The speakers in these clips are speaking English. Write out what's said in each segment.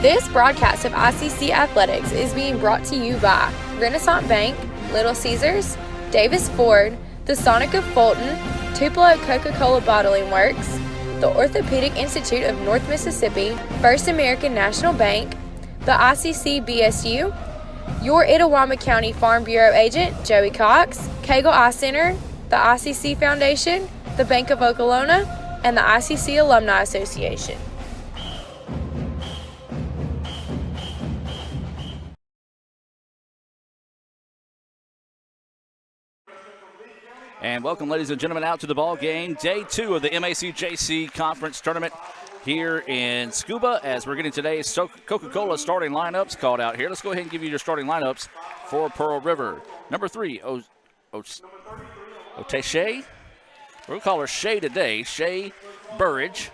This broadcast of ICC Athletics is being brought to you by Renaissance Bank, Little Caesars, Davis Ford, the Sonic of Fulton, Tupelo Coca-Cola Bottling Works, the Orthopedic Institute of North Mississippi, First American National Bank, the ICC BSU, your Itawamba County Farm Bureau agent, Joey Cox, Cagle Eye Center, the ICC Foundation, the Bank of Okolona, and the ICC Alumni Association. And welcome, ladies and gentlemen, out to the ball game. Day 2 of the MACJC Conference Tournament here in Scuba, as we're getting today's Coca-Cola starting lineups called out here. Let's go ahead and give you your starting lineups for Pearl River. Number 3, Oteshe. We're going to call her Shay today. Shay Burridge.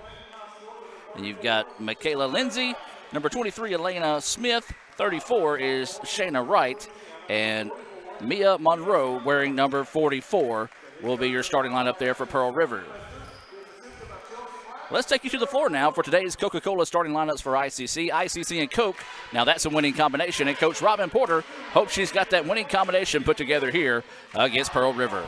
And you've got Michaela Lindsay. Number 23, Elena Smith. 34 is Shayna Wright. And Mia Monroe, wearing number 44, will be your starting lineup there for Pearl River. Let's take you to the floor now for today's Coca-Cola starting lineups for ICC. ICC and Coke, now that's a winning combination, and Coach Robin Porter hopes she's got that winning combination put together here against Pearl River.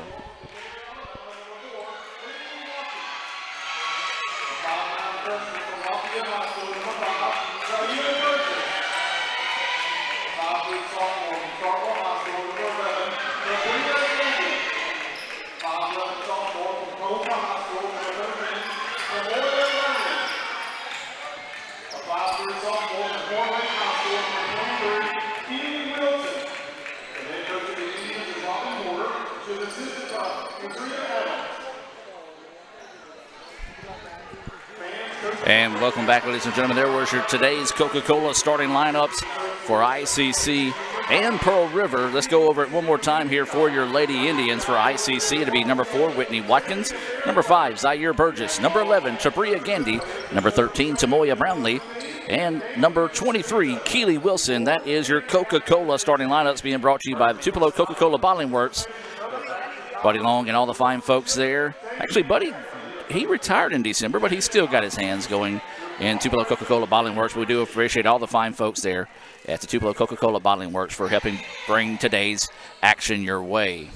And welcome back, ladies and gentlemen. There was your today's Coca-Cola starting lineups for ICC and Pearl River. Let's go over it one more time here for your Lady Indians. For ICC, it'll be number 4, Whitney Watkins. Number 5, Zaire Burgess. Number 11, Tabria Gandy. Number 13, Tamoya Brownlee. And number 23, Keeley Wilson. That is your Coca-Cola starting lineups being brought to you by the Tupelo Coca-Cola Bottling Works. Buddy Long and all the fine folks there. Actually, Buddy, he retired in December, but he's still got his hands going in Tupelo Coca-Cola Bottling Works. We do appreciate all the fine folks there at the Tupelo Coca-Cola Bottling Works for helping bring today's action your way.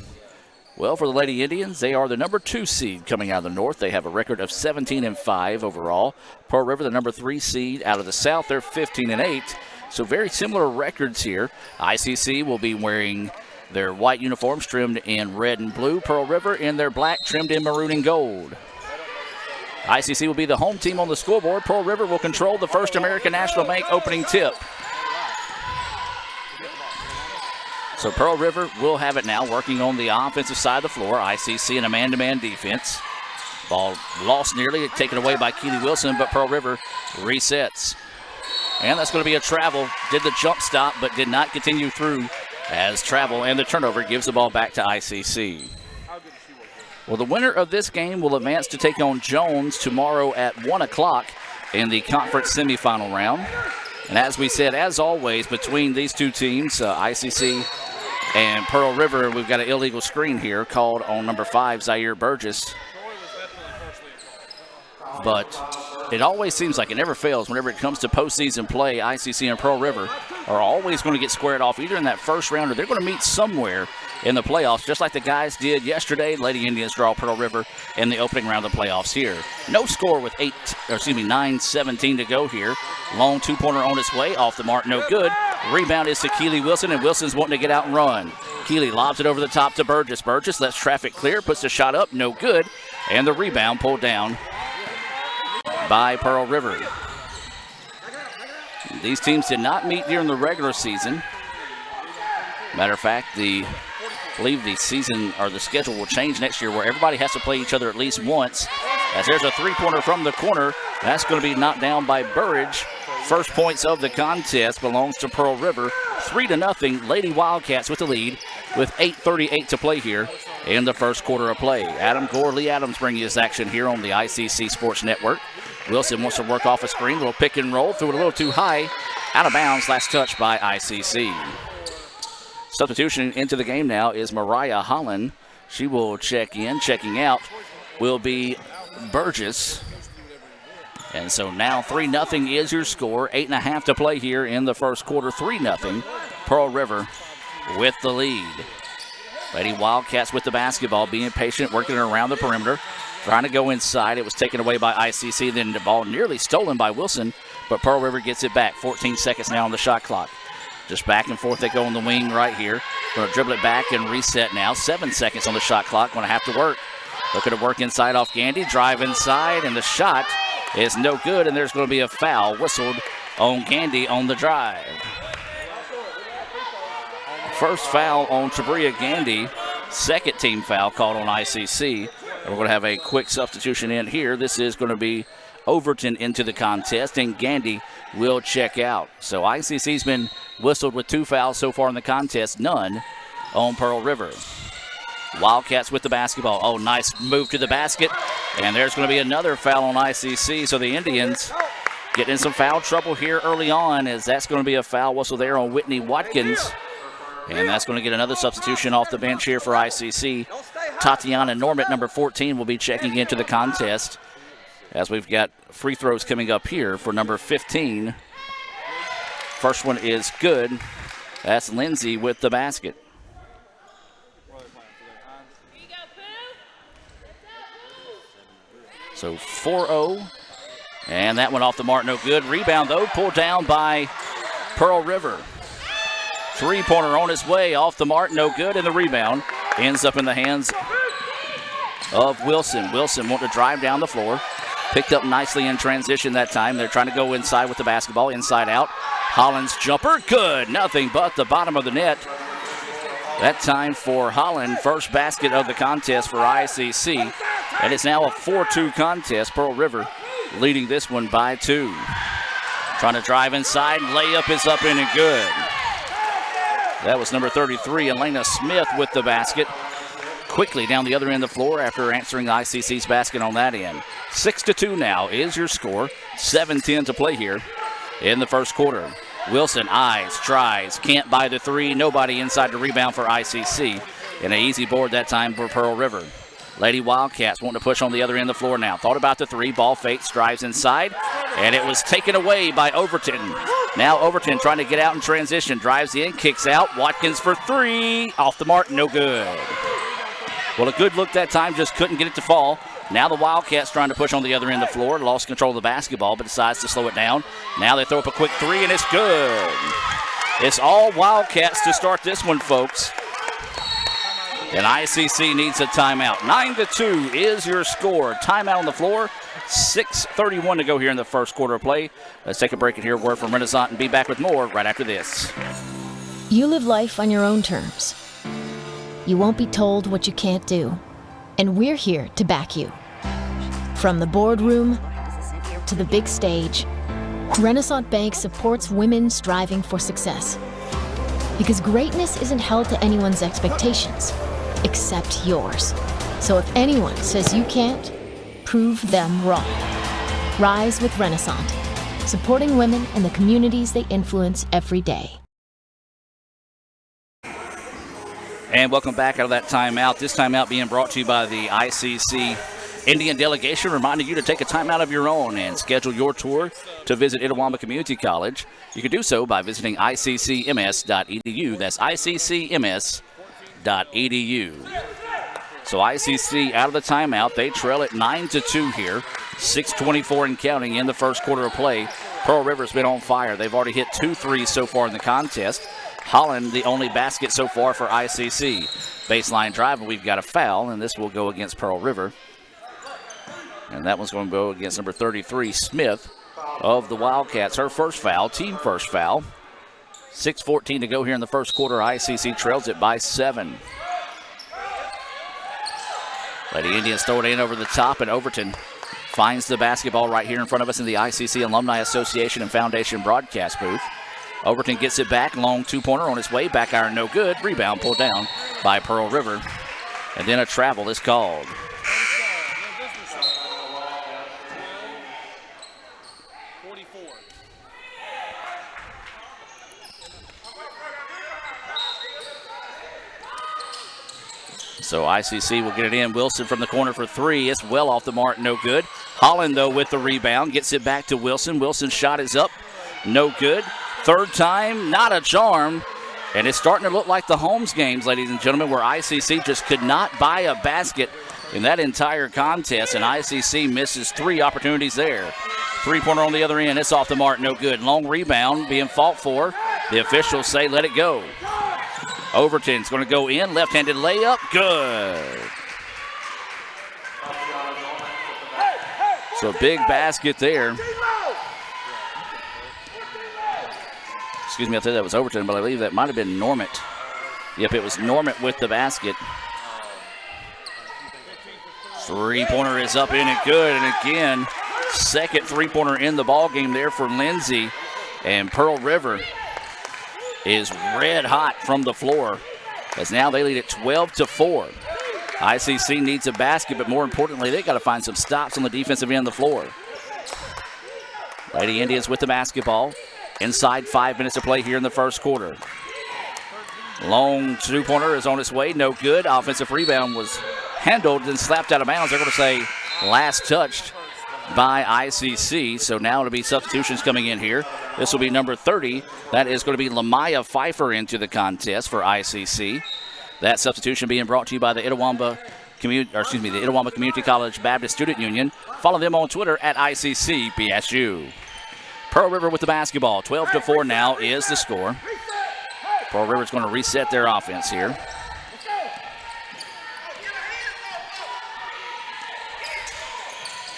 Well, for the Lady Indians, they are the number 2 seed coming out of the North. They have a record of 17-5 overall. Pearl River, the number 3 seed out of the South, they're 15-8. So very similar records here. ICC will be wearing their white uniforms trimmed in red and blue. Pearl River in their black trimmed in maroon and gold. ICC will be the home team on the scoreboard. Pearl River will control the First American National Bank opening tip. So Pearl River will have it now, working on the offensive side of the floor. ICC in a man-to-man defense. Ball lost nearly, taken away by Keeley Wilson, but Pearl River resets. And that's going to be a travel. Did the jump stop, but did not continue through as travel, and the turnover gives the ball back to ICC. Well, the winner of this game will advance to take on Jones tomorrow at 1 o'clock in the conference semifinal round. And as we said, as always, between these two teams, ICC and Pearl River, we've got an illegal screen here called on number 5, Zaire Burgess. But it always seems like it never fails whenever it comes to postseason play. ICC and Pearl River are always going to get squared off either in that first round or they're going to meet somewhere in the playoffs, just like the guys did yesterday. Lady Indians draw Pearl River in the opening round of the playoffs here. No score with 9:17 to go here. Long two-pointer on its way, off the mark, no good. Rebound is to Keeley Wilson, and Wilson's wanting to get out and run. Keeley lobs it over the top to Burgess. Burgess lets traffic clear, puts the shot up, no good. And the rebound pulled down by Pearl River. These teams did not meet during the regular season. Matter of fact, I believe the season or the schedule will change next year where everybody has to play each other at least once. As there's a three-pointer from the corner, that's going to be knocked down by Burridge. First points of the contest belongs to Pearl River. 3-0, Lady Wildcats with the lead with 8:38 to play here in the first quarter of play. Adam Gore, Lee Adams bring you this action here on the ICC Sports Network. Wilson wants to work off a screen, little pick and roll, threw it a little too high, out of bounds, last touch by ICC. Substitution into the game now is Mariah Holland. She will check in. Checking out will be Burgess. And so now 3-0 is your score. 8.5 to play here in the first quarter. 3-0. Pearl River with the lead. Lady Wildcats with the basketball, being patient, working around the perimeter, trying to go inside. It was taken away by ICC. Then the ball nearly stolen by Wilson, but Pearl River gets it back. 14 seconds now on the shot clock. Just back and forth they go on the wing right here. Going to dribble it back and reset now. 7 seconds on the shot clock. Going to have to work. Looking to work inside off Gandy. Drive inside, and the shot is no good, and there's going to be a foul whistled on Gandy on the drive. First foul on Tabria Gandy. Second team foul called on ICC. And we're going to have a quick substitution in here. This is going to be Overton into the contest, and Gandy will check out. So ICC's been whistled with 2 fouls so far in the contest, none on Pearl River. Wildcats with the basketball. Oh, nice move to the basket, and there's going to be another foul on ICC. So the Indians getting in some foul trouble here early on, as that's going to be a foul whistle there on Whitney Watkins. And that's going to get another substitution off the bench here for ICC. Tatiana Normant, number 14, will be checking into the contest, as we've got free throws coming up here for number 15. First one is good. That's Lindsay with the basket. So 4-0. And that one off the mark, no good. Rebound, though, pulled down by Pearl River. Three-pointer on his way, off the mark, no good, and the rebound ends up in the hands of Wilson. Wilson wanting to drive down the floor. Picked up nicely in transition that time. They're trying to go inside with the basketball, inside out. Holland's jumper, good. Nothing but the bottom of the net. That time for Holland, first basket of the contest for ICC. And it's now a 4-2 contest. Pearl River leading this one by 2. Trying to drive inside, layup is up in and good. That was number 33, Elena Smith with the basket. Quickly down the other end of the floor after answering ICC's basket on that end. 6-2 now is your score. 7:10 to play here in the first quarter. Wilson eyes, tries, can't buy the 3. Nobody inside the rebound for ICC. And an easy board that time for Pearl River. Lady Wildcats wanting to push on the other end of the floor now. Thought about the 3, ball fakes, drives inside, and it was taken away by Overton. Now Overton trying to get out in transition, drives in, kicks out. Watkins for 3, off the mark, no good. Well, a good look that time, just couldn't get it to fall. Now the Wildcats trying to push on the other end of the floor, lost control of the basketball, but decides to slow it down. Now they throw up a quick 3, and it's good. It's all Wildcats to start this one, folks. And ICC needs a timeout. 9-2 is your score. Timeout on the floor. 6:31 to go here in the first quarter of play. Let's take a break and hear a word from Renaissance and be back with more right after this. You live life on your own terms. You won't be told what you can't do. And we're here to back you. From the boardroom to the big stage, Renaissance Bank supports women striving for success. Because greatness isn't held to anyone's expectations, except yours. So if anyone says you can't, prove them wrong. Rise with Renaissance, supporting women and the communities they influence every day. And welcome back out of that timeout. This timeout being brought to you by the ICC Indian delegation, reminding you to take a timeout of your own and schedule your tour to visit Itawamba Community College. You can do so by visiting iccms.edu. That's iccms.edu. So ICC out of the timeout. They trail at 9-2 here. 6:24 and counting in the first quarter of play. Pearl River's been on fire. They've already hit 2 threes so far in the contest. Holland, the only basket so far for ICC. Baseline drive, and we've got a foul, and this will go against Pearl River. And that one's going to go against number 33, Smith of the Wildcats. Her first foul, team first foul. 6:14 to go here in the first quarter. ICC trails it by 7. Lady Indians throw it in over the top, and Overton finds the basketball right here in front of us in the ICC Alumni Association and Foundation broadcast booth. Overton gets it back, long 2-pointer on his way, back iron no good, rebound pulled down by Pearl River, and then a travel is called. So ICC will get it in. Wilson from the corner for three. It's well off the mark, no good. Holland, though, with the rebound, gets it back to Wilson. Wilson's shot is up, no good. Third time, not a charm. And it's starting to look like the Holmes games, ladies and gentlemen, where ICC just could not buy a basket in that entire contest, and ICC misses three opportunities there. Three-pointer on the other end. It's off the mark, no good. Long rebound being fought for. The officials say let it go. Overton's going to go in. Left-handed layup. Good. So big basket there. Excuse me, I thought that was Overton, but I believe that might have been Normant. Yep, it was Normant with the basket. Three-pointer is up in and good. And again, second three-pointer in the ball game there for Lindsay. And Pearl River is red hot from the floor, as now they lead at 12-4. ICC needs a basket, but more importantly, they got to find some stops on the defensive end of the floor. Lady Indians with the basketball. Inside 5 minutes to play here in the first quarter. Long two-pointer is on its way, no good. Offensive rebound was handled and slapped out of bounds. They're going to say last touched by ICC. So now it'll be substitutions coming in here. This will be number 30. That is going to be Lamaya Pfeiffer into the contest for ICC. That substitution being brought to you by the Itawamba Community College Baptist Student Union. Follow them on Twitter at ICCBSU. Pearl River with the basketball. 12-4 now is the score. Pearl River's going to reset their offense here.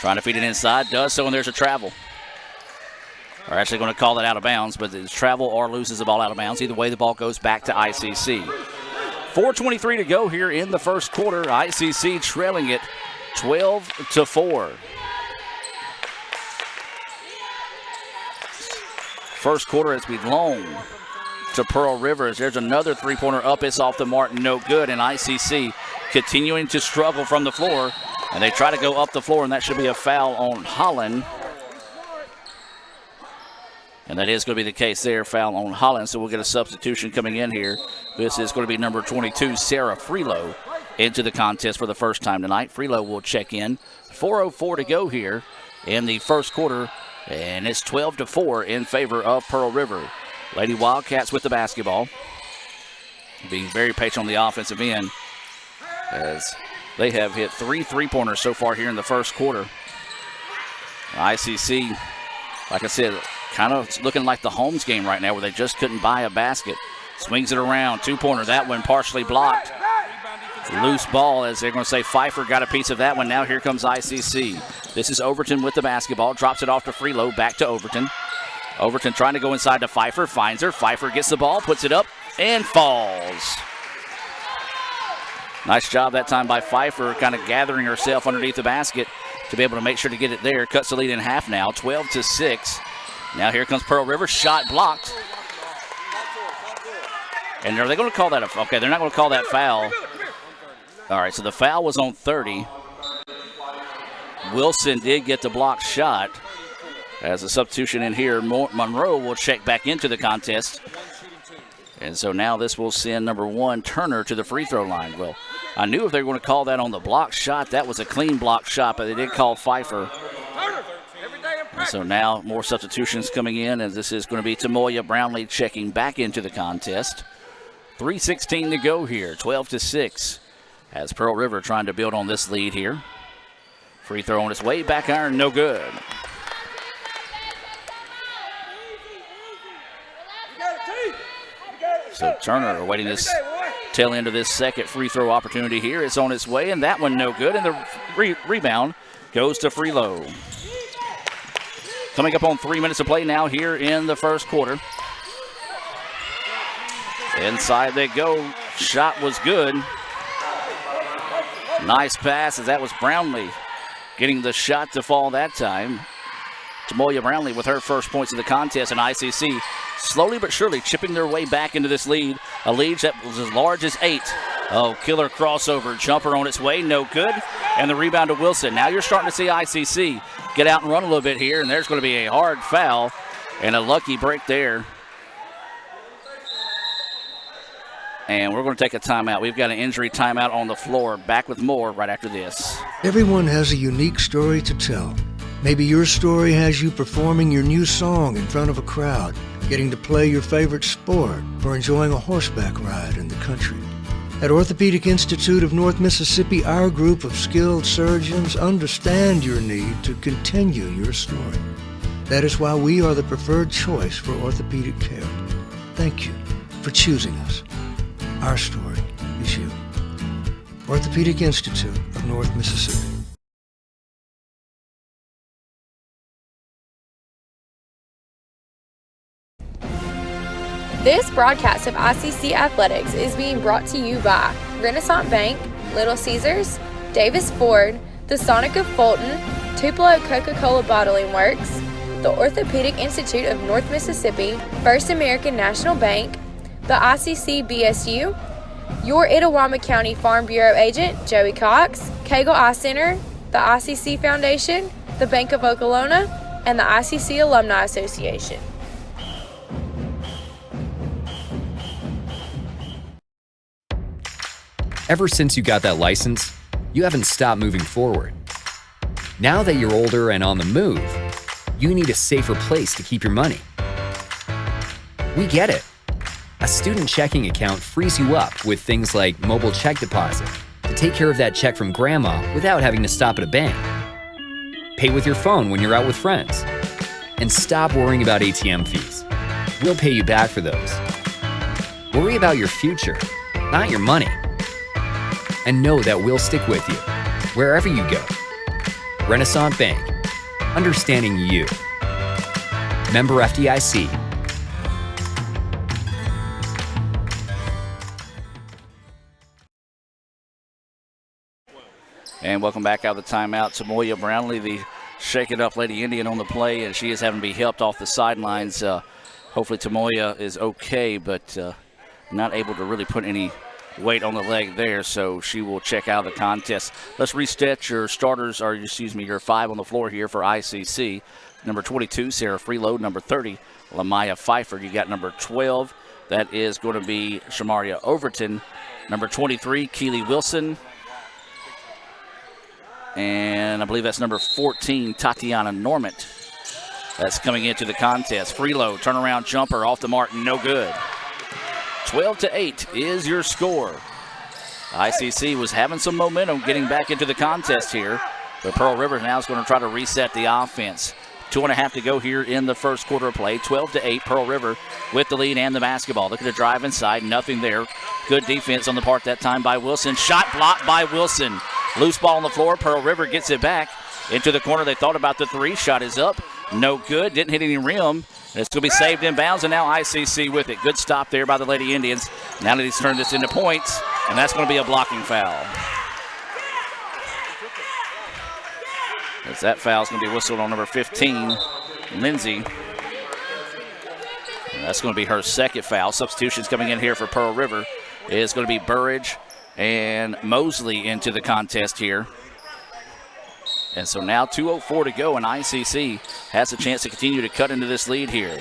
Trying to feed it inside, does so, and there's a travel. They're actually going to call it out of bounds, but it's travel or loses the ball out of bounds. Either way, the ball goes back to ICC. 4:23 to go here in the first quarter. ICC trailing it 12-4. First quarter has belonged to Pearl Rivers. There's another three-pointer up. It's off the mark, no good. And ICC continuing to struggle from the floor. And they try to go up the floor, and that should be a foul on Holland. And that is going to be the case there, foul on Holland. So we'll get a substitution coming in here. This is going to be number 22, Sarah Freelow, into the contest for the first time tonight. Freelow will check in. 4:04 to go here in the first quarter. And it's 12-4 in favor of Pearl River. Lady Wildcats with the basketball. Being very patient on the offensive end, as they have hit three three-pointers so far here in the first quarter. ICC, like I said, kind of looking like the Holmes game right now, where they just couldn't buy a basket. Swings it around, two-pointer, that one partially blocked. Loose ball, as they're going to say Pfeiffer got a piece of that one. Now here comes ICC. This is Overton with the basketball. Drops it off to Freelow, back to Overton. Overton trying to go inside to Pfeiffer, finds her. Pfeiffer gets the ball, puts it up, and falls. Nice job that time by Pfeiffer, kind of gathering herself underneath the basket to be able to make sure to get it there. Cuts the lead in half now, 12-6. Now here comes Pearl River, shot blocked. And are they going to call that a foul? Okay, they're not going to call that foul. All right, so the foul was on 30. Wilson did get the blocked shot. As a substitution in here, Monroe will check back into the contest. And so now this will send number 1, Turner, to the free throw line. Well, I knew if they were going to call that on the blocked shot, that was a clean blocked shot, but they did call Pfeiffer. And so now more substitutions coming in, and this is going to be Tamoya Brownlee checking back into the contest. 3:16 to go here, 12-6. As Pearl River trying to build on this lead here. Free throw on its way, back iron, no good. So Turner awaiting this tail end of this second free throw opportunity here. It's on its way, and that one no good, and the rebound goes to Freelow. Coming up on 3 minutes of play now here in the first quarter. Inside they go. Shot was good. Nice pass, as that was Brownlee getting the shot to fall that time. Tamoya Brownlee with her first points of the contest, and ICC slowly but surely chipping their way back into this lead. A lead that was as large as 8. Oh, killer crossover. Jumper on its way, no good. And the rebound to Wilson. Now you're starting to see ICC get out and run a little bit here, and there's going to be a hard foul and a lucky break there. And we're going to take a timeout. We've got an injury timeout on the floor. Back with more right after this. Everyone has a unique story to tell. Maybe your story has you performing your new song in front of a crowd, getting to play your favorite sport, or enjoying a horseback ride in the country. At Orthopedic Institute of North Mississippi, our group of skilled surgeons understand your need to continue your story. That is why we are the preferred choice for orthopedic care. Thank you for choosing us. Our story is you. Orthopedic Institute of North Mississippi. This broadcast of ICC Athletics is being brought to you by Renaissance Bank, Little Caesars, Davis Ford, the Sonic of Fulton, Tupelo Coca-Cola Bottling Works, the Orthopedic Institute of North Mississippi, First American National Bank, the ICC BSU, your Itawamba County Farm Bureau agent, Joey Cox, Cagle Eye Center, the ICC Foundation, the Bank of Okolona, and the ICC Alumni Association. Ever since you got that license, you haven't stopped moving forward. Now that you're older and on the move, you need a safer place to keep your money. We get it. A student checking account frees you up with things like mobile check deposit to take care of that check from grandma without having to stop at a bank. Pay with your phone when you're out with friends. And stop worrying about ATM fees. We'll pay you back for those. Worry about your future, not your money. And know that we'll stick with you wherever you go. Renaissance Bank, understanding you. Member FDIC. And welcome back out of the timeout. Tamoya Brownlee, the Shake It Up Lady Indian on the play, and she is having to be helped off the sidelines. Hopefully Tamoya is okay, but not able to really put any weight on the leg there, so she will check out of the contest. Let's restate your starters, or your 5 on the floor here for ICC. Number 22, Sarah Freeload. Number 30, Lamaya Pfeiffer. You got number 12. That is going to be Shamaria Overton. Number 23, Keeley Wilson. And I believe that's number 14, Tatiana Normant. That's coming into the contest. Freeload, turnaround jumper off the mark, no good. 12-8 is your score. ICC was having some momentum getting back into the contest here, but Pearl River now is going to try to reset the offense. 2.5 to go here in the first quarter of play. 12-8, Pearl River with the lead and the basketball. Looking to drive inside, nothing there. Good defense on the part that time by Wilson. Shot blocked by Wilson. Loose ball on the floor. Pearl River gets it back into the corner. They thought about the 3. Shot is up. No good. Didn't hit any rim. It's going to be saved in bounds, and now ICC with it. Good stop there by the Lady Indians. Now that he's turned this into points, and that's going to be a blocking foul. As that foul is going to be whistled on number 15, Lindsay. And that's going to be her second foul. Substitutions coming in here for Pearl River is going to be Burridge and Mosley into the contest here. And so now 2:04 to go, and ICC has a chance to continue to cut into this lead here.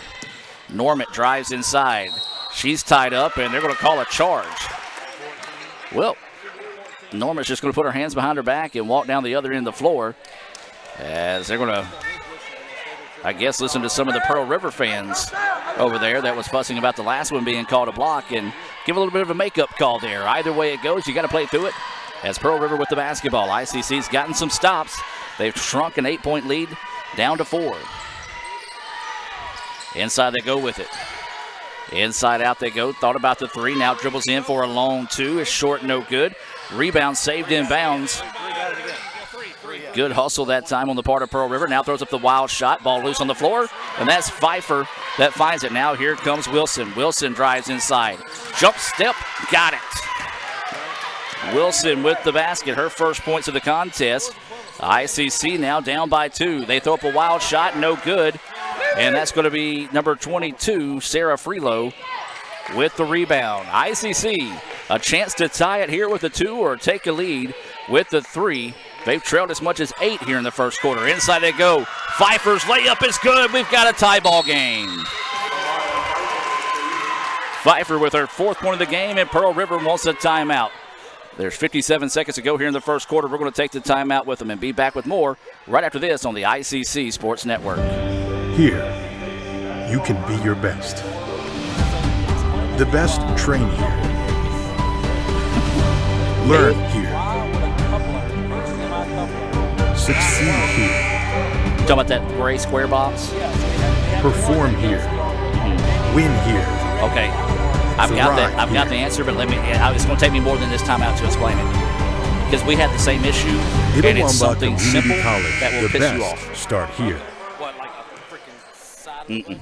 Normant drives inside. She's tied up, and they're going to call a charge. Well, Normant's just going to put her hands behind her back and walk down the other end of the floor, as they're going to, I guess, listen to some of the Pearl River fans over there that was fussing about the last one being called a block and give a little bit of a makeup call there. Either way it goes, you got to play through it. As Pearl River with the basketball, ICC's gotten some stops. They've shrunk an 8-point lead down to 4. Inside they go with it. Inside out they go. Thought about the 3. Now dribbles in for a long 2. It's short, no good. Rebound saved in bounds. Good hustle that time on the part of Pearl River. Now throws up the wild shot. Ball loose on the floor. And that's Pfeiffer that finds it. Now here comes Wilson. Wilson drives inside. Jump step. Got it. Wilson with the basket. Her first points of the contest. ICC now down by 2. They throw up a wild shot. No good. And that's going to be number 22, Sarah Freelow, with the rebound. ICC, a chance to tie it here with the 2 or take a lead with the 3. They've trailed as much as 8 here in the first quarter. Inside they go. Pfeiffer's layup is good. We've got a tie ball game. Pfeiffer with her 4th point of the game, and Pearl River wants a timeout. There's 57 seconds to go here in the first quarter. We're going to take the timeout with them and be back with more right after this on the ICC Sports Network. Here, you can be your best. The best train here. Learn here. Succeed here. Talking about that gray square box? Perform here. Win here. Okay. I've got the answer, but it's going to take me more than this timeout to explain it. Because we had the same issue, and it's something simple that will piss you off. Start here. What, like a freaking side?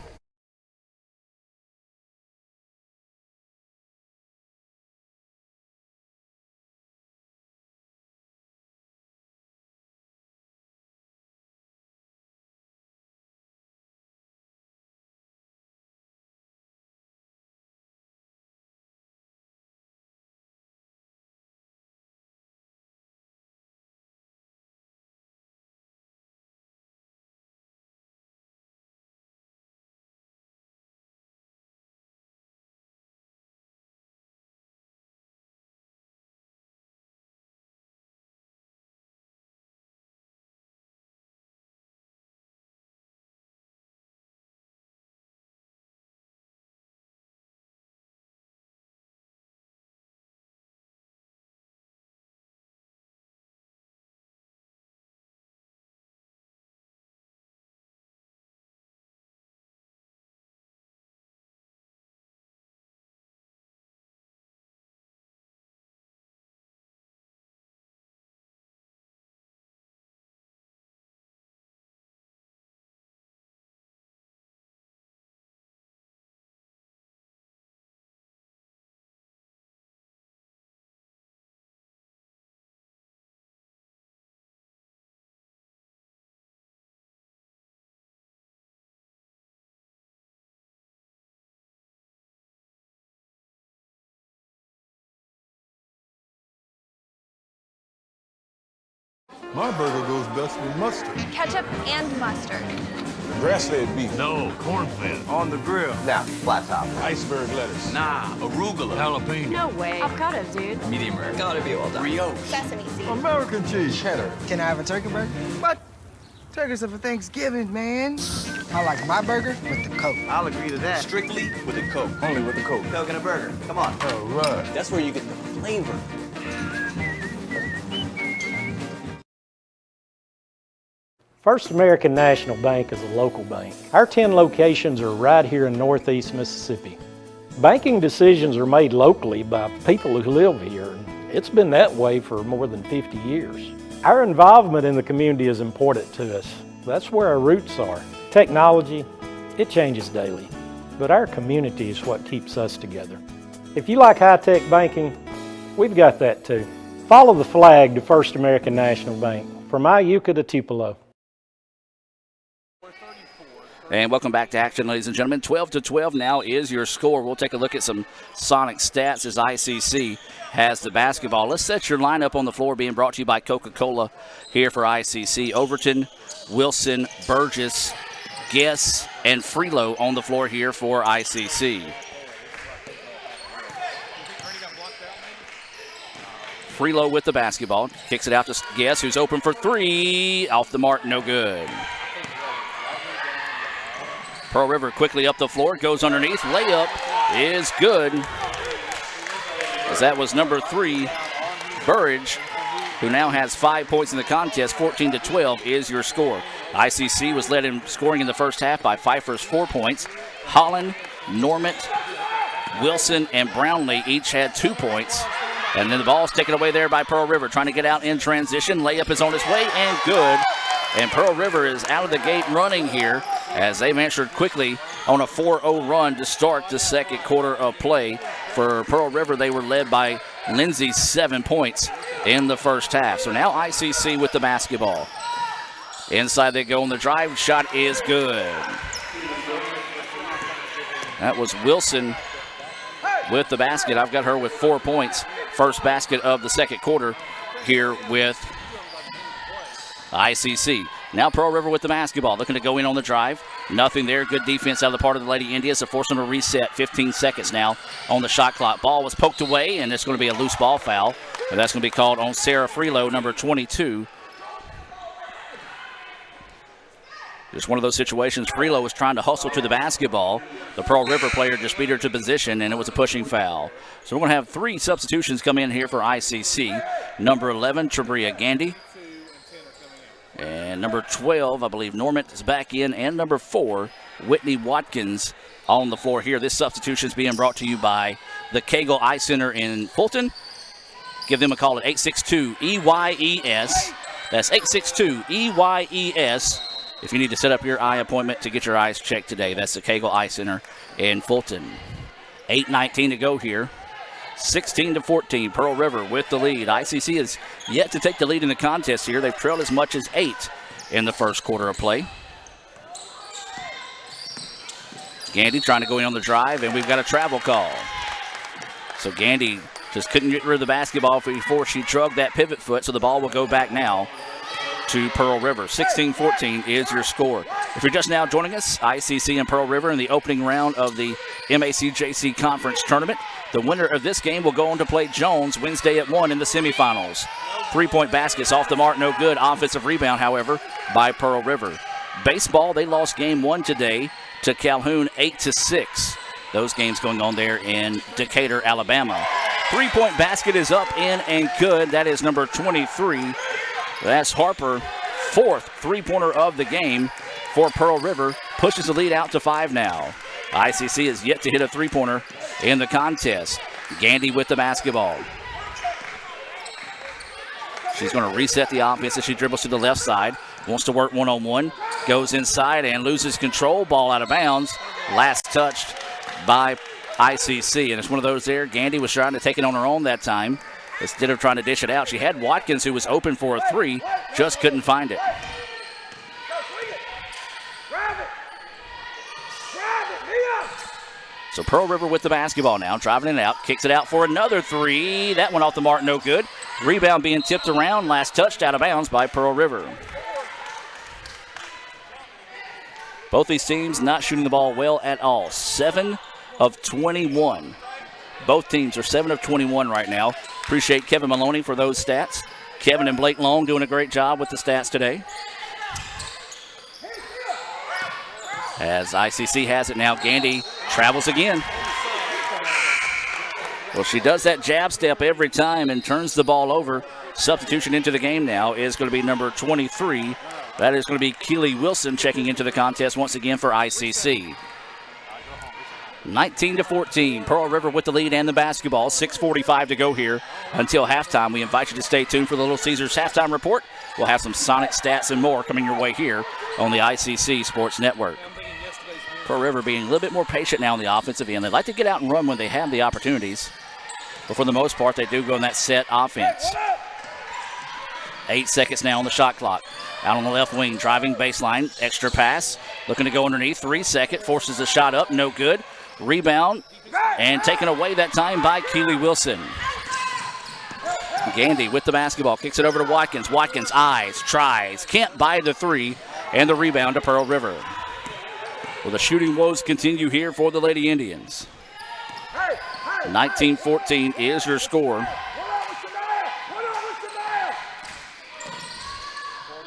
My burger goes best with mustard. Ketchup and mustard. Grass-fed beef. No, corn-fed. On the grill. Now, flat top. Iceberg lettuce. Nah, arugula. Jalapeno. No way. Avocado, dude. Medium rare. Gotta be well done. Brioche. Sesame seed. American cheese. Cheddar. Can I have a turkey burger? What? Turkeys are for Thanksgiving, man. I like my burger with the Coke. I'll agree to that. Strictly with a Coke. Only with the Coke. Coke and a burger. Come on. All right. That's where you get the flavor. First American National Bank is a local bank. Our 10 locations are right here in Northeast Mississippi. Banking decisions are made locally by people who live here, and it's been that way for more than 50 years. Our involvement in the community is important to us. That's where our roots are. Technology, it changes daily, but our community is what keeps us together. If you like high-tech banking, we've got that too. Follow the flag to First American National Bank, from Iuka to Tupelo. And welcome back to action, ladies and gentlemen. 12-12 now is your score. We'll take a look at some Sonic stats as ICC has the basketball. Let's set your lineup on the floor, being brought to you by Coca-Cola here for ICC. Overton, Wilson, Burgess, Guess, and Freelo on the floor here for ICC. Freelo with the basketball. Kicks it out to Guess, who's open for three. Off the mark, no good. Pearl River quickly up the floor, goes underneath. Layup is good. As that was number 3, Burridge, who now has 5 points in the contest. 14-12 is your score. ICC was led in scoring in the first half by Pfeiffer's 4 points. Holland, Normant, Wilson, and Brownlee each had 2 points. And then the ball's taken away there by Pearl River, trying to get out in transition. Layup is on its way and good. And Pearl River is out of the gate running here as they've answered quickly on a 4-0 run to start the second quarter of play. For Pearl River, they were led by Lindsay's 7 points in the first half. So now ICC with the basketball. Inside they go on the drive. Shot is good. That was Wilson with the basket. I've got her with 4 points. First basket of the second quarter here with ICC. Now Pearl River with the basketball, looking to go in on the drive. Nothing there. Good defense out of the part of the Lady Indians to force them to reset. 15 seconds now on the shot clock. Ball was poked away, and it's going to be a loose ball foul. And that's going to be called on Sarah Freelow, number 22. Just one of those situations. Freelow was trying to hustle to the basketball. The Pearl River player just beat her to position, and it was a pushing foul. So we're going to have 3 substitutions come in here for ICC. Number 11, Trabria Gandy. And number 12, I believe Normant is back in. And number 4, Whitney Watkins on the floor here. This substitution is being brought to you by the Cagle Eye Center in Fulton. Give them a call at 862-EYES. That's 862-EYES. If you need to set up your eye appointment to get your eyes checked today, that's the Cagle Eye Center in Fulton. 8:19 to go here. 16-14, Pearl River with the lead. ICC is yet to take the lead in the contest here. They've trailed as much as 8 in the first quarter of play. Gandy trying to go in on the drive, and we've got a travel call. So Gandy just couldn't get rid of the basketball before she drugged that pivot foot, so the ball will go back now to Pearl River. 16-14 is your score. If you're just now joining us, ICC and Pearl River in the opening round of the MACJC Conference Tournament. The winner of this game will go on to play Jones Wednesday at 1 in the semifinals. 3-point baskets off the mark, no good. Offensive rebound, however, by Pearl River. Baseball, they lost game 1 today to Calhoun 8-6. Those games going on there in Decatur, Alabama. 3-point basket is up, in, and good. That is number 23. That's Harper, 4th 3-pointer of the game for Pearl River. Pushes the lead out to 5 now. ICC is yet to hit a 3-pointer in the contest. Gandy with the basketball. She's going to reset the offense as she dribbles to the left side. Wants to work one-on-one. Goes inside and loses control. Ball out of bounds. Last touched by ICC. And it's one of those there. Gandy was trying to take it on her own that time. Instead of trying to dish it out, she had Watkins, who was open for a 3, just couldn't find it. So Pearl River with the basketball now, driving it out, kicks it out for another 3. That one off the mark, no good. Rebound being tipped around, last touched out of bounds by Pearl River. Both these teams not shooting the ball well at all. 7 of 21. Both teams are 7 of 21 right now. Appreciate Kevin Maloney for those stats. Kevin and Blake Long doing a great job with the stats today. As ICC has it now, Gandy travels again. Well, she does that jab step every time and turns the ball over. Substitution into the game now is going to be number 23. That is going to be Keeley Wilson checking into the contest once again for ICC. 19-14, Pearl River with the lead and the basketball. 6:45 to go here until halftime. We invite you to stay tuned for the Little Caesars halftime report. We'll have some Sonic stats and more coming your way here on the ICC Sports Network. Pearl River being a little bit more patient now on the offensive end. They like to get out and run when they have the opportunities, but for the most part, they do go in that set offense. 8 seconds now on the shot clock. Out on the left wing, driving baseline, extra pass, looking to go underneath. 3 second, forces the shot up, no good. Rebound, and taken away that time by Keeley Wilson. Gandy with the basketball, kicks it over to Watkins. Watkins eyes, tries, can't buy the 3, and the rebound to Pearl River. Well, the shooting woes continue here for the Lady Indians. 19-14 is your score.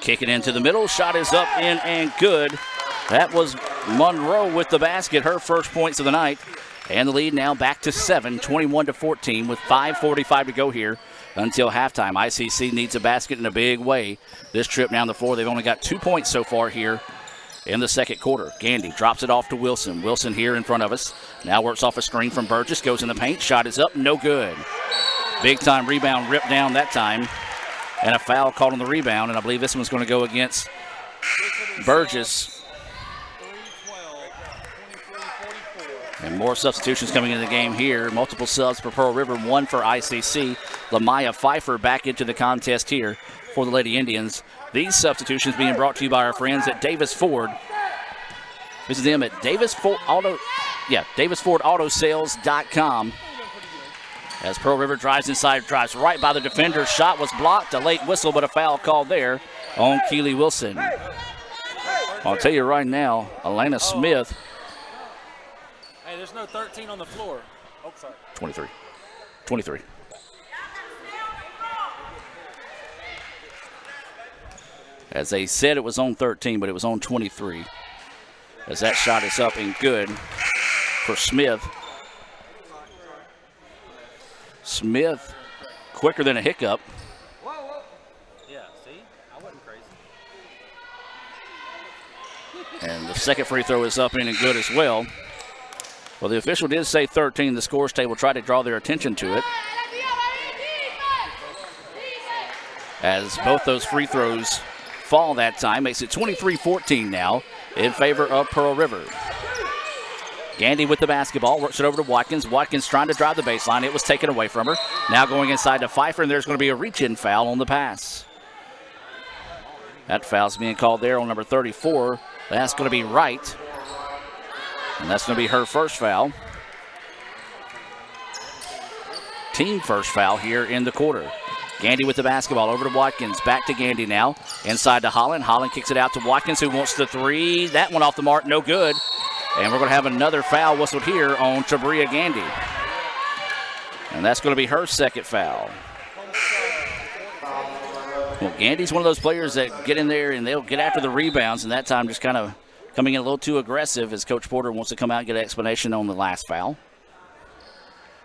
Kick it into the middle, shot is up, in, and good. That was Monroe with the basket, her first points of the night. And the lead now back to 7, 21-14 with 5:45 to go here until halftime. ICC needs a basket in a big way. This trip down the floor, they've only got 2 points so far here in the second quarter. Gandy drops it off to Wilson. Wilson here in front of us. Now works off a screen from Burgess, goes in the paint. Shot is up, no good. Big time rebound ripped down that time. And a foul called on the rebound, and I believe this one's going to go against Burgess. And more substitutions coming into the game here. Multiple subs for Pearl River, 1 for ICC. Lamaya Pfeiffer back into the contest here for the Lady Indians. These substitutions being brought to you by our friends at Davis Ford. Visit them at DavisFordAutoSales.com. As Pearl River drives inside, drives right by the defender. Shot was blocked. A late whistle, but a foul called there on Keeley Wilson. I'll tell you right now, Elena Smith. Hey, there's no 13 on the floor. Oh, sorry. 23. 23. As they said, it was on 13, but it was on 23. As that shot is up and good for Smith. Smith, quicker than a hiccup. Yeah, see? I wasn't crazy. And the second free throw is up in and good as well. Well, the official did say 13. The scores table tried to draw their attention to it. As both those free throws fall that time, makes it 23-14 now in favor of Pearl River. Gandy with the basketball, works it over to Watkins. Watkins trying to drive the baseline. It was taken away from her. Now going inside to Pfeiffer, and there's going to be a reach-in foul on the pass. That foul's being called there on number 34. That's going to be Wright. And that's going to be her first foul. Team first foul here in the quarter. Gandy with the basketball over to Watkins. Back to Gandy now. Inside to Holland. Holland kicks it out to Watkins, who wants the three. That one off the mark, no good. And we're going to have another foul whistled here on Tabria Gandy. And that's going to be her second foul. Well, Gandy's one of those players that get in there and they'll get after the rebounds, and that time just kind of coming in a little too aggressive as Coach Porter wants to come out and get an explanation on the last foul.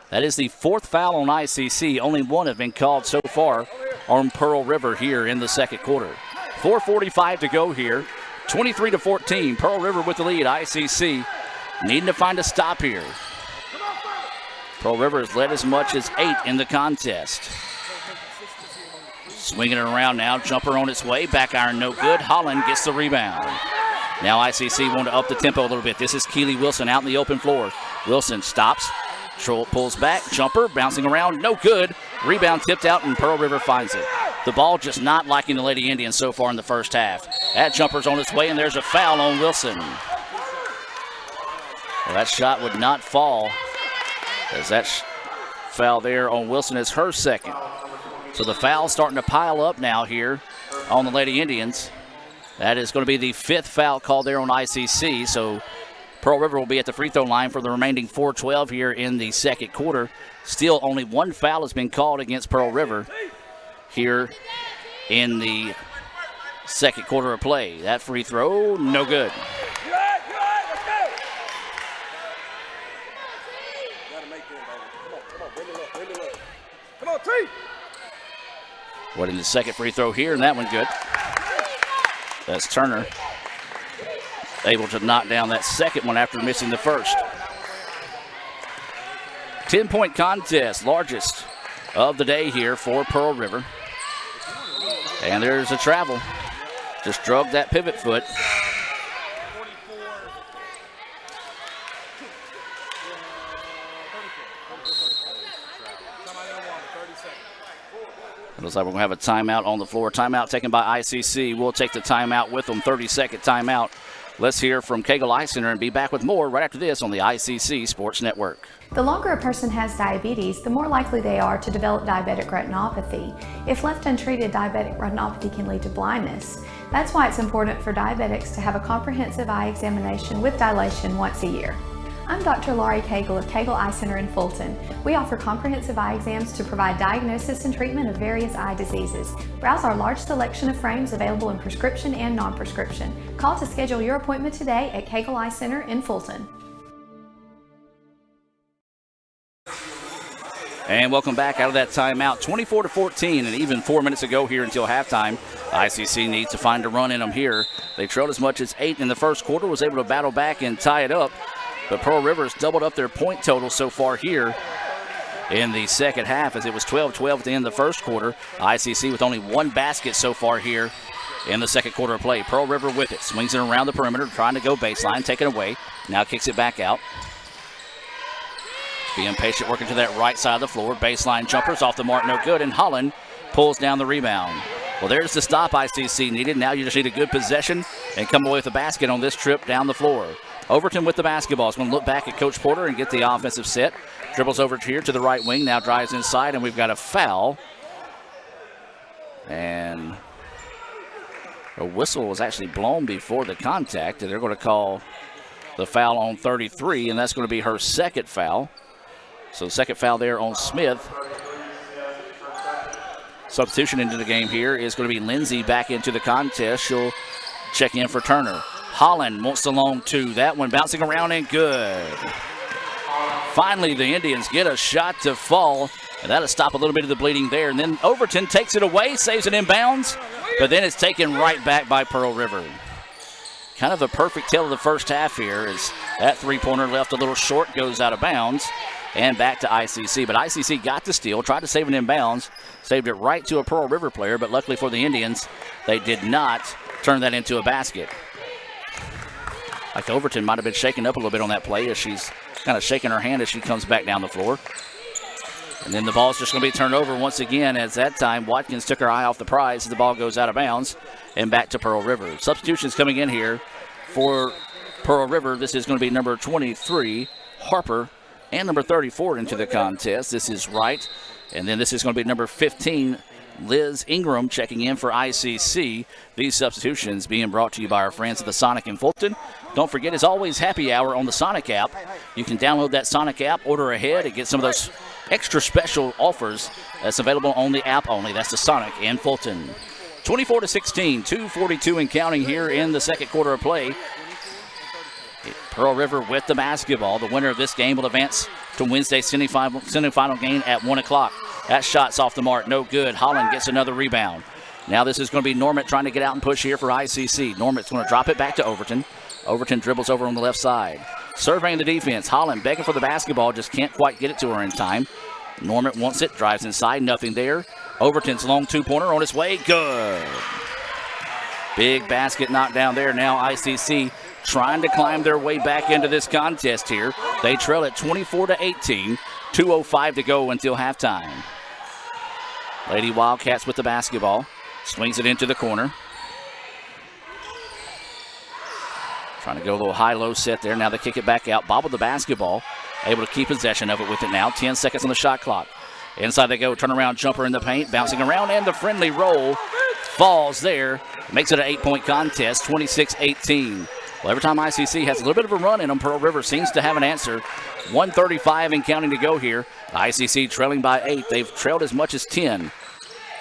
That is the fourth foul on ICC. Only one has been called so far on Pearl River here in the second quarter. 4:45 to go here. 23-14. Pearl River with the lead. ICC needing to find a stop here. Pearl River has led as much as 8 in the contest. Swinging it around now. Jumper on its way. Back iron no good. Holland gets the rebound. Now ICC want to up the tempo a little bit. This is Keeley Wilson out in the open floor. Wilson stops. Pulls back. Jumper bouncing around. No good. Rebound tipped out and Pearl River finds it. The ball just not liking the Lady Indians so far in the first half. That jumper's on its way and there's a foul on Wilson. Well, that shot would not fall as that foul there on Wilson is her second. So the foul's starting to pile up now here on the Lady Indians. That is going to be the fifth foul called there on ICC. So Pearl River will be at the free throw line for the remaining 4:12 here in the second quarter. Still only one foul has been called against Pearl River here in the second quarter of play. That free throw, no good. What in the second free throw here, and that one good. That's Turner able to knock down that second one after missing the first. 10-point contest, largest of the day here for Pearl River. And there's a travel. Just drug that pivot foot. It looks like we're going to have a timeout on the floor. Timeout taken by ICC. We'll take the timeout with them. 30-second timeout. Let's hear from Kegel Eye Center and be back with more right after this on the ICC Sports Network. The longer a person has diabetes, the more likely they are to develop diabetic retinopathy. If left untreated, diabetic retinopathy can lead to blindness. That's why it's important for diabetics to have a comprehensive eye examination with dilation once a year. I'm Dr. Laurie Kegel of Kegel Eye Center in Fulton. We offer comprehensive eye exams to provide diagnosis and treatment of various eye diseases. Browse our large selection of frames available in prescription and non-prescription. Call to schedule your appointment today at Kegel Eye Center in Fulton. And welcome back out of that timeout. 24-14, and even 4 minutes to go here until halftime. ICC needs to find a run in them here. They trailed as much as 8 in the first quarter, was able to battle back and tie it up. But Pearl River has doubled up their point total so far here in the second half, as it was 12-12 at the end of the first quarter. ICC with only one basket so far here in the second quarter of play. Pearl River with it. Swings it around the perimeter, trying to go baseline, take it away. Now kicks it back out. Being patient, working to that right side of the floor. Baseline jumpers off the mark, no good. And Holland pulls down the rebound. Well, there's the stop ICC needed. Now you just need a good possession and come away with a basket on this trip down the floor. Overton with the basketball. Is going to look back at Coach Porter and get the offensive set. Dribbles over here to the right wing. Now drives inside, and we've got a foul. And A whistle was actually blown before the contact, and they're going to call the foul on 33, and that's going to be her second foul. So second foul there on Smith. Substitution into the game here is going to be Lindsay back into the contest. She'll check in for Turner. Holland wants the long two. That one bouncing around and good. Finally, the Indians get a shot to fall, and that'll stop a little bit of the bleeding there. And then Overton takes it away, saves it inbounds, but then it's taken right back by Pearl River. Kind of a perfect tale of the first half here as that three-pointer left a little short, goes out of bounds, and back to ICC. But ICC got the steal, tried to save it inbounds, saved it right to a Pearl River player, but luckily for the Indians, they did not turn that into a basket. Like Overton might have been shaken up a little bit on that play as she's kind of shaking her hand as she comes back down the floor. And then the ball's just going to be turned over once again, as that time Watkins took her eye off the prize as the ball goes out of bounds and back to Pearl River. Substitutions coming in here for Pearl River. This is going to be number 23, Harper, and number 34 into the contest. This is Wright. And then this is going to be number 15, Liz Ingram, checking in for ICC. These substitutions being brought to you by our friends at the Sonic in Fulton. Don't forget, it's always happy hour on the Sonic app. You can download that Sonic app, order ahead, and get some of those extra special offers that's available on the app only. That's the Sonic in Fulton. 24-16, 2:42 and counting here in the second quarter of play. Pearl River with the basketball. The winner of this game will advance to Wednesday's semifinal game at 1 o'clock. That shot's off the mark, no good. Holland gets another rebound. Now this is going to be Normant trying to get out and push here for ICC. Normant's going to drop it back to Overton. Overton dribbles over on the left side. Surveying the defense. Holland begging for the basketball, just can't quite get it to her in time. Normant wants it, drives inside, nothing there. Overton's long two-pointer on its way, good. Big basket knocked down there. Now ICC trying to climb their way back into this contest here. They trail at 24-18, 2:05 to go until halftime. Lady Wildcats with the basketball. Swings it into the corner. Trying to go a little high-low set there. Now they kick it back out. Bobble the basketball. Able to keep possession of it with it now. 10 seconds on the shot clock. Inside they go. Turnaround jumper in the paint. Bouncing around, and the friendly roll falls there. Makes it an 8-point contest, 26-18. Well, every time ICC has a little bit of a run in them, Pearl River seems to have an answer. 1:35 and counting to go here. ICC trailing by 8. They've trailed as much as 10.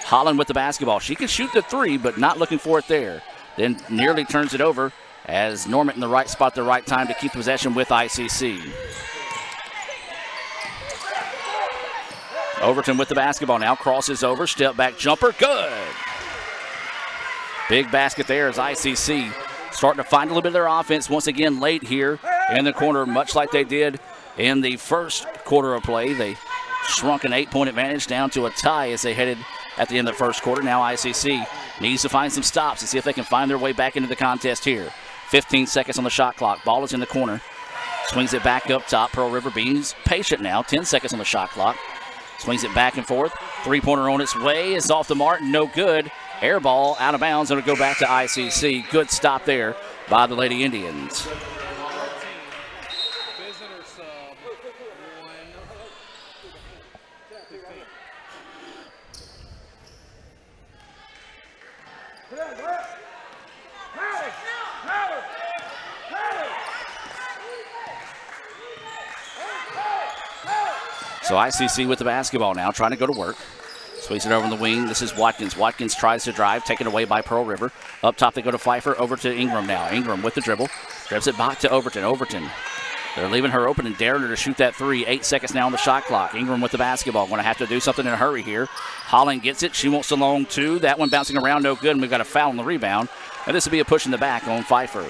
Holland with the basketball. She can shoot the three, but not looking for it there. Then nearly turns it over as Normant in the right spot at the right time to keep possession with ICC. Overton with the basketball now. Crosses over. Step back jumper. Good. Big basket there as ICC starting to find a little bit of their offense once again late here in the corner, much like they did in the first quarter of play. They shrunk an 8-point advantage down to a tie as they headed at the end of the first quarter. Now ICC needs to find some stops and see if they can find their way back into the contest here. 15 seconds on the shot clock. Ball is in the corner. Swings it back up top. Pearl River being patient now. 10 seconds on the shot clock. Swings it back and forth. Three-pointer on its way. It's off the mark. No good. Air ball out of bounds. It'll go back to ICC. Good stop there by the Lady Indians. So ICC with the basketball now, trying to go to work. Swings it over in the wing. This is Watkins. Watkins tries to drive, taken away by Pearl River. Up top they go to Pfeiffer, over to Ingram now. Ingram with the dribble. Drives it back to Overton. Overton. They're leaving her open and daring her to shoot that three. 8 seconds now on the shot clock. Ingram with the basketball. Going to have to do something in a hurry here. Holland gets it. She wants the long two. That one bouncing around, no good. And we've got a foul on the rebound. And this will be a push in the back on Pfeiffer.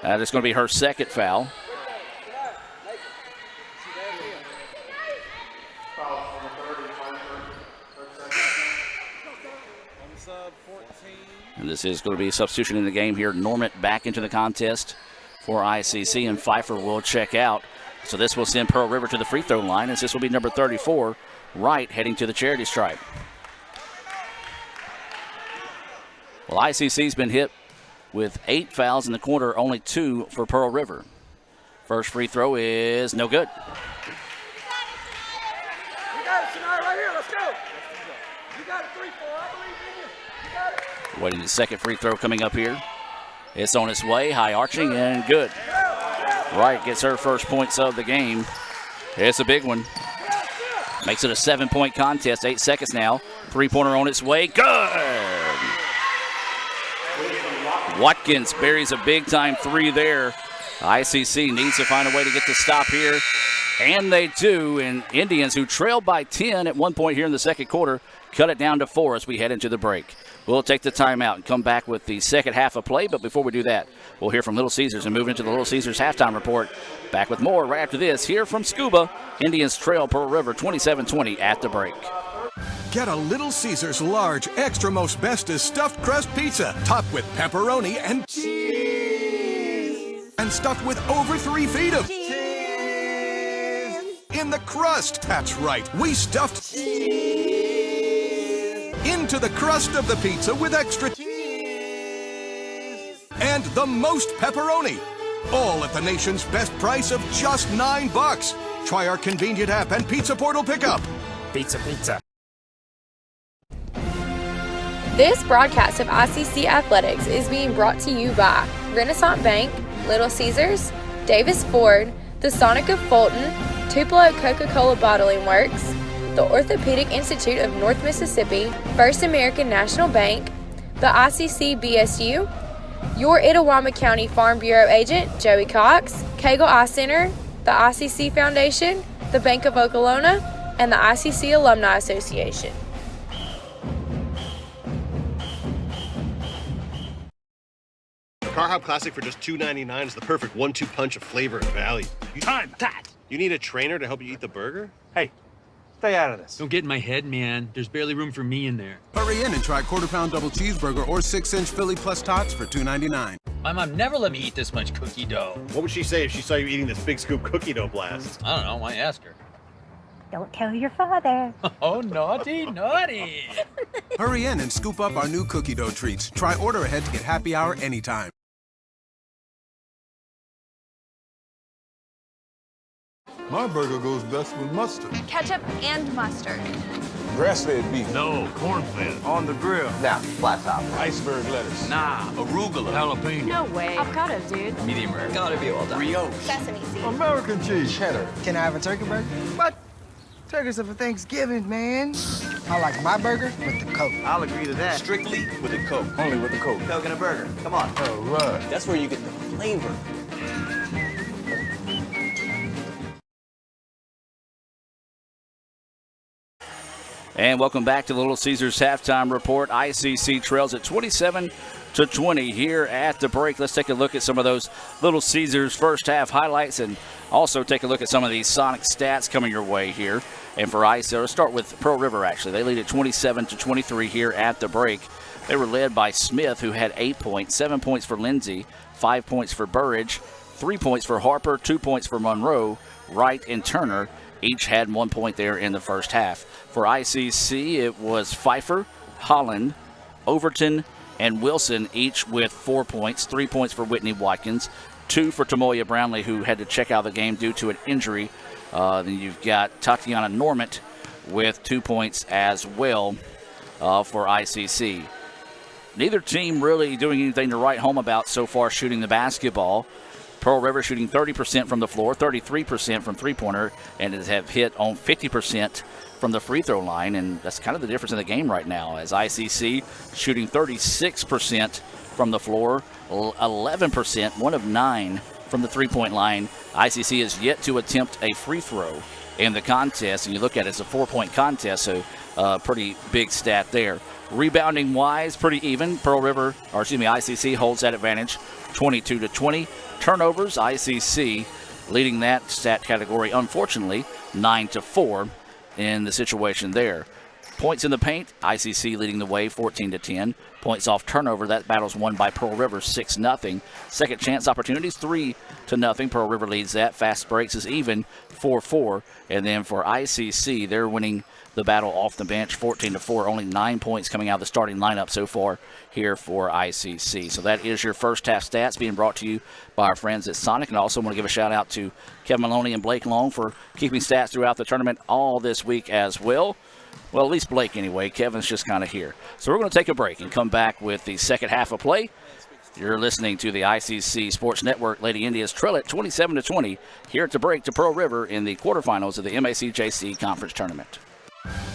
That is going to be her second foul. And this is going to be a substitution in the game here. Normant back into the contest for ICC, and Pfeiffer will check out. So this will send Pearl River to the free throw line, as this will be number 34, Wright, heading to the charity stripe. Well, ICC's been hit with 8 fouls in the quarter, only 2 for Pearl River. First free throw is no good. You got it, Sinai, right here. Let's go. You Waiting the second free throw coming up here. It's on its way, high arching and good. Wright gets her first points of the game. It's a big one. Makes it a 7-point contest, 8 seconds now. Three-pointer on its way, good! Watkins buries a big-time three there. ICC needs to find a way to get the stop here, and they do. And Indians, who trailed by 10 at one point here in the second quarter, cut it down to 4 as we head into the break. We'll take the timeout and come back with the second half of play, but before we do that, we'll hear from Little Caesars and move into the Little Caesars halftime report. Back with more right after this here from Scuba. Indians trail Pearl River 27-20 at the break. Get a Little Caesars large, extra most bestest stuffed crust pizza, topped with pepperoni and cheese, and stuffed with over 3 feet of cheese in the crust. That's right, we stuffed cheese into the crust of the pizza with extra cheese and the most pepperoni. All at the nation's best price of just $9. Try our convenient app and Pizza Portal pickup. Pizza, pizza. This broadcast of ICC Athletics is being brought to you by Renaissance Bank, Little Caesars, Davis Ford, the Sonic of Fulton, Tupelo Coca-Cola Bottling Works, the Orthopedic Institute of North Mississippi, First American National Bank, the ICC BSU, your Itawamba County Farm Bureau agent, Joey Cox, Cagle Eye Center, the ICC Foundation, the Bank of Okolona, and the ICC Alumni Association. Car Hop Classic for just $2.99 is the perfect 1-2 punch of flavor and value. Time that! You need a trainer to help you eat the burger? Hey, stay out of this. Don't get in my head, man. There's barely room for me in there. Hurry in and try quarter-pound double cheeseburger or 6-inch Philly plus tots for $2.99. My mom never let me eat this much cookie dough. What would she say if she saw you eating this big scoop cookie dough blast? I don't know. Why ask her? Don't tell your father. Oh, naughty, naughty. Hurry in and scoop up our new cookie dough treats. Try order ahead to get happy hour anytime. My burger goes best with mustard. Ketchup and mustard. Grass-fed beef. No, corn-fed. On the grill. Now, flat top. Iceberg lettuce. Nah, arugula. Jalapeno. No way. Avocado, dude. Medium rare. Gotta be well done. Brioche. Sesame seeds. American cheese. Cheddar. Can I have a turkey burger? What? Turkeys are for Thanksgiving, man. I like my burger with the Coke. I'll agree to that. Strictly with a Coke. Only with the Coke. Coke and a burger. Come on. All right. That's where you get the flavor. And welcome back to the Little Caesars halftime report. ICC trails at 27-20 here at the break. Let's take a look at some of those Little Caesars first half highlights and also take a look at some of these Sonic stats coming your way here. And for ICC, let's start with Pearl River actually. They lead at 27-23 here at the break. They were led by Smith, who had 8 points, 7 points for Lindsay, 5 points for Burridge, 3 points for Harper, 2 points for Monroe, Wright, and Turner. Each had 1 point there in the first half. For ICC, it was Pfeiffer, Holland, Overton, and Wilson, each with 4 points, 3 points for Whitney Watkins, 2 for Tamoya Brownlee, who had to check out the game due to an injury. Then you've got Tatiana Normant with 2 points as well for ICC. Neither team really doing anything to write home about so far shooting the basketball. Pearl River shooting 30% from the floor, 33% from three-pointer, and have hit on 50% from the free throw line, and that's kind of the difference in the game right now, as ICC shooting 36% from the floor, 11%, 1 of 9 from the three-point line. ICC has yet to attempt a free throw in the contest, and you look at it, it's a 4-point contest, so pretty big stat there. Rebounding-wise, pretty even. ICC holds that advantage, 22-20. Turnovers, ICC leading that stat category, unfortunately, 9-4 in the situation there. Points in the paint, ICC leading the way, 14-10. Points off turnover, that battle's won by Pearl River, 6-0. Second chance opportunities, 3-0. Pearl River leads that. Fast breaks is even, 4-4. And then for ICC, they're winning the battle off the bench 14-4. Only 9 points coming out of the starting lineup so far here for ICC. So that is your first half stats being brought to you by our friends at Sonic. And I also want to give a shout out to Kevin Maloney and Blake Long for keeping stats throughout the tournament all this week as well. Well, at least Blake anyway. Kevin's just kind of here. So we're going to take a break and come back with the second half of play. You're listening to the ICC Sports Network. Lady Indians trail it 27-20 here at the break to Pearl River in the quarterfinals of the MACJC Conference Tournament.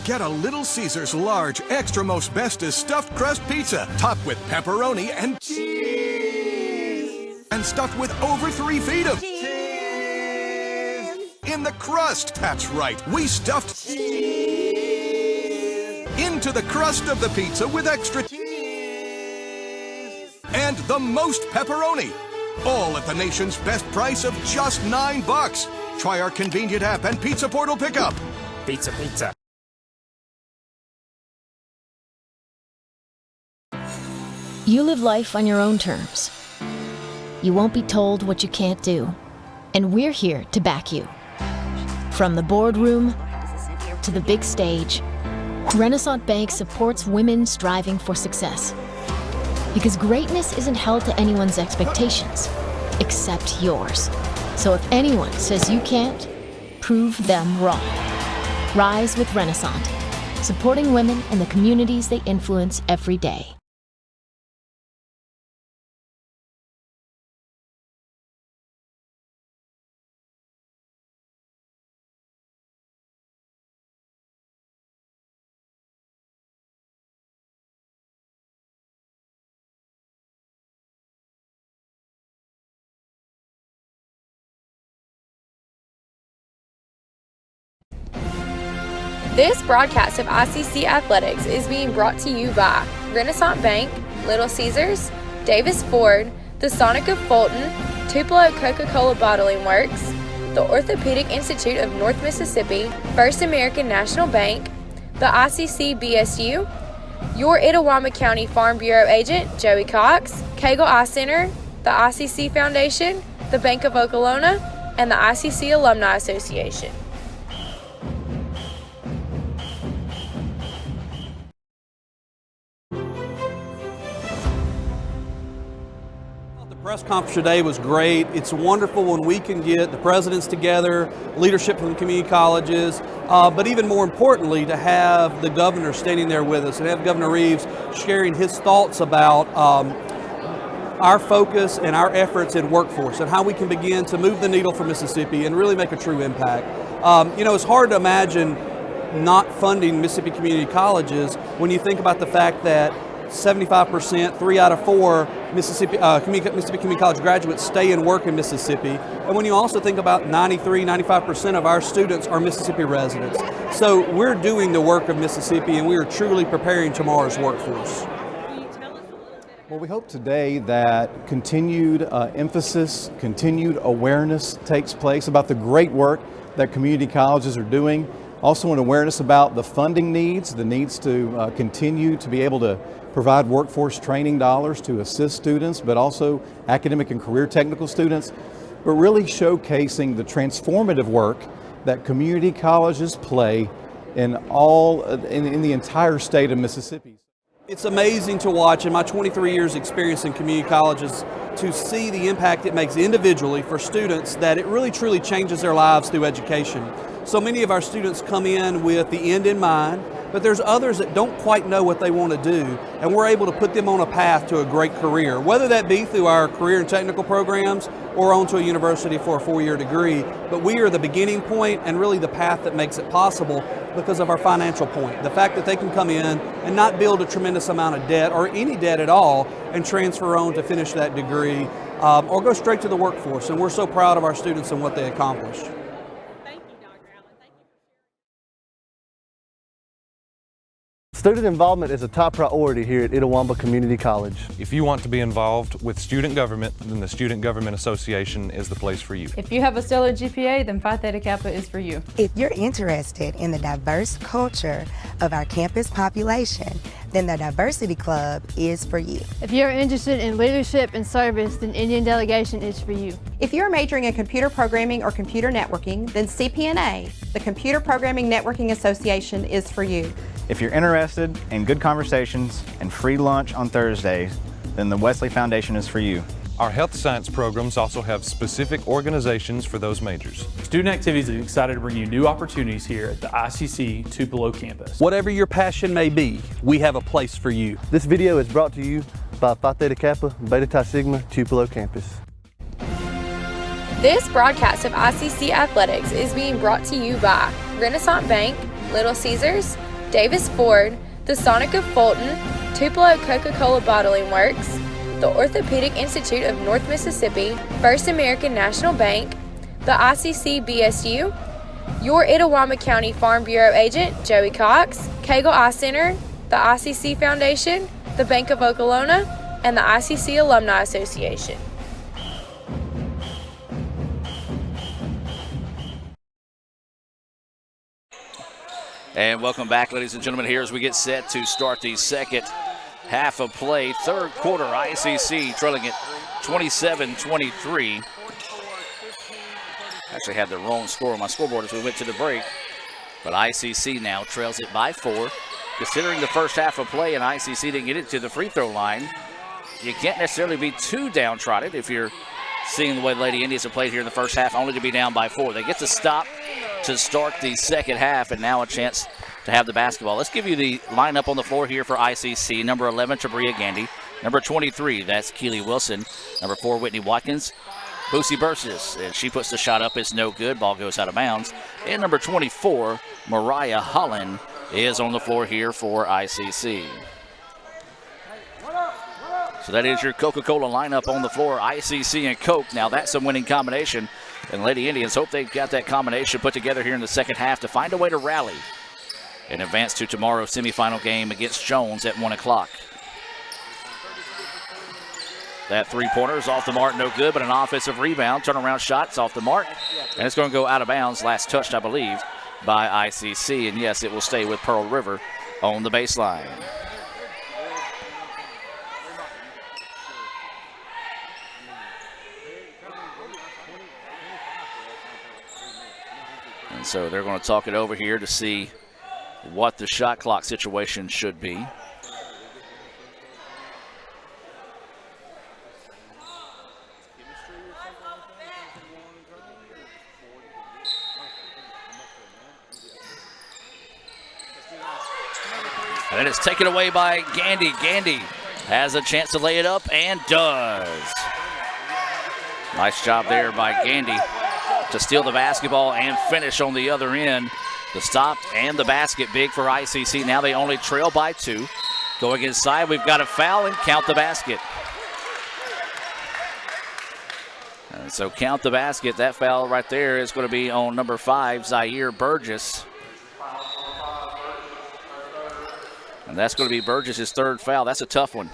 Get a Little Caesars large extra most bestest stuffed crust pizza topped with pepperoni and cheese and stuffed with over 3 feet of cheese in the crust. That's right, we stuffed cheese into the crust of the pizza with extra cheese and the most pepperoni, all at the nation's best price of just $9. Try our convenient app and Pizza Portal pickup. Pizza, pizza. You live life on your own terms. You won't be told what you can't do. And we're here to back you. From the boardroom to the big stage, Renaissance Bank supports women striving for success. Because greatness isn't held to anyone's expectations, except yours. So if anyone says you can't, prove them wrong. Rise with Renaissance, supporting women and the communities they influence every day. This broadcast of ICC Athletics is being brought to you by Renaissance Bank, Little Caesars, Davis Ford, the Sonic of Fulton, Tupelo Coca-Cola Bottling Works, the Orthopedic Institute of North Mississippi, First American National Bank, the ICC BSU, your Itawamba County Farm Bureau agent, Joey Cox, Cagle Eye Center, the ICC Foundation, the Bank of Okolona, and the ICC Alumni Association. The press conference today was great. It's wonderful when we can get the presidents together, leadership from the community colleges, but even more importantly, to have the governor standing there with us and have Governor Reeves sharing his thoughts about our focus and our efforts in workforce and how we can begin to move the needle for Mississippi and really make a true impact. It's hard to imagine not funding Mississippi community colleges when you think about the fact that 75%, 3 out of 4 Mississippi Community College graduates stay and work in Mississippi. And when you also think about 93-95% of our students are Mississippi residents. So we're doing the work of Mississippi and we are truly preparing tomorrow's workforce. Well, we hope today that continued emphasis, continued awareness takes place about the great work that community colleges are doing. Also an awareness about the funding needs, the needs to continue to be able to provide workforce training dollars to assist students, but also academic and career technical students, but really showcasing the transformative work that community colleges play in the entire state of Mississippi. It's amazing to watch in my 23 years experience in community colleges to see the impact it makes individually for students, that it really truly changes their lives through education. So many of our students come in with the end in mind, but there's others that don't quite know what they want to do, and we're able to put them on a path to a great career, whether that be through our career and technical programs or onto a university for a 4-year degree. But we are the beginning point and really the path that makes it possible because of our financial point. The fact that they can come in and not build a tremendous amount of debt or any debt at all and transfer on to finish that degree or go straight to the workforce. And we're so proud of our students and what they accomplish. Student involvement is a top priority here at Itawamba Community College. If you want to be involved with student government, then the Student Government Association is the place for you. If you have a stellar GPA, then Phi Theta Kappa is for you. If you're interested in the diverse culture of our campus population, then the Diversity Club is for you. If you're interested in leadership and service, then Indian Delegation is for you. If you're majoring in computer programming or computer networking, then CPNA, the Computer Programming Networking Association, is for you. If you're interested in good conversations and free lunch on Thursdays, then the Wesley Foundation is for you. Our health science programs also have specific organizations for those majors. Student Activities is excited to bring you new opportunities here at the ICC Tupelo campus. Whatever your passion may be, we have a place for you. This video is brought to you by Phi Theta Kappa, Beta Chi Sigma, Tupelo campus. This broadcast of ICC Athletics is being brought to you by Renaissance Bank, Little Caesars, Davis Ford, the Sonic of Fulton, Tupelo Coca-Cola Bottling Works, the Orthopedic Institute of North Mississippi, First American National Bank, the ICC BSU, your Itawamba County Farm Bureau agent, Joey Cox, Cagle Eye Center, the ICC Foundation, the Bank of Okolona, and the ICC Alumni Association. And welcome back, ladies and gentlemen, here as we get set to start the second half of play. Third quarter, ICC trailing it 27-23. Actually had the wrong score on my scoreboard as we went to the break. But ICC now trails it by 4. Considering the first half of play and ICC didn't get it to the free throw line, you can't necessarily be too downtrodden if you're seeing the way the Lady Indians have played here in the first half, only to be down by 4. They get to stop to start the second half, and now a chance to have the basketball. Let's give you the lineup on the floor here for ICC. Number 11, Tabria Gandy. Number 23, that's Keeley Wilson. Number 4, Whitney Watkins. Boosie Bursis, and she puts the shot up. It's no good. Ball goes out of bounds. And number 24, Mariah Holland, is on the floor here for ICC. So that is your Coca-Cola lineup on the floor. ICC and Coke. Now that's a winning combination. And Lady Indians hope they've got that combination put together here in the second half to find a way to rally and advance to tomorrow's semifinal game against Jones at 1 o'clock. That three-pointer is off the mark, no good, but an offensive rebound. Turnaround shot's off the mark, and it's going to go out of bounds. Last touched, I believe, by ICC. And yes, it will stay with Pearl River on the baseline. And so they're going to talk it over here to see what the shot clock situation should be. And it's taken away by Gandy. Gandy has a chance to lay it up and does. Nice job there by Gandy to steal the basketball and finish on the other end. The stop and the basket big for ICC. Now they only trail by 2. Going inside, we've got a foul and count the basket. And so count the basket. That foul right there is going to be on number 5, Zaire Burgess. And that's going to be Burgess' third foul. That's a tough one.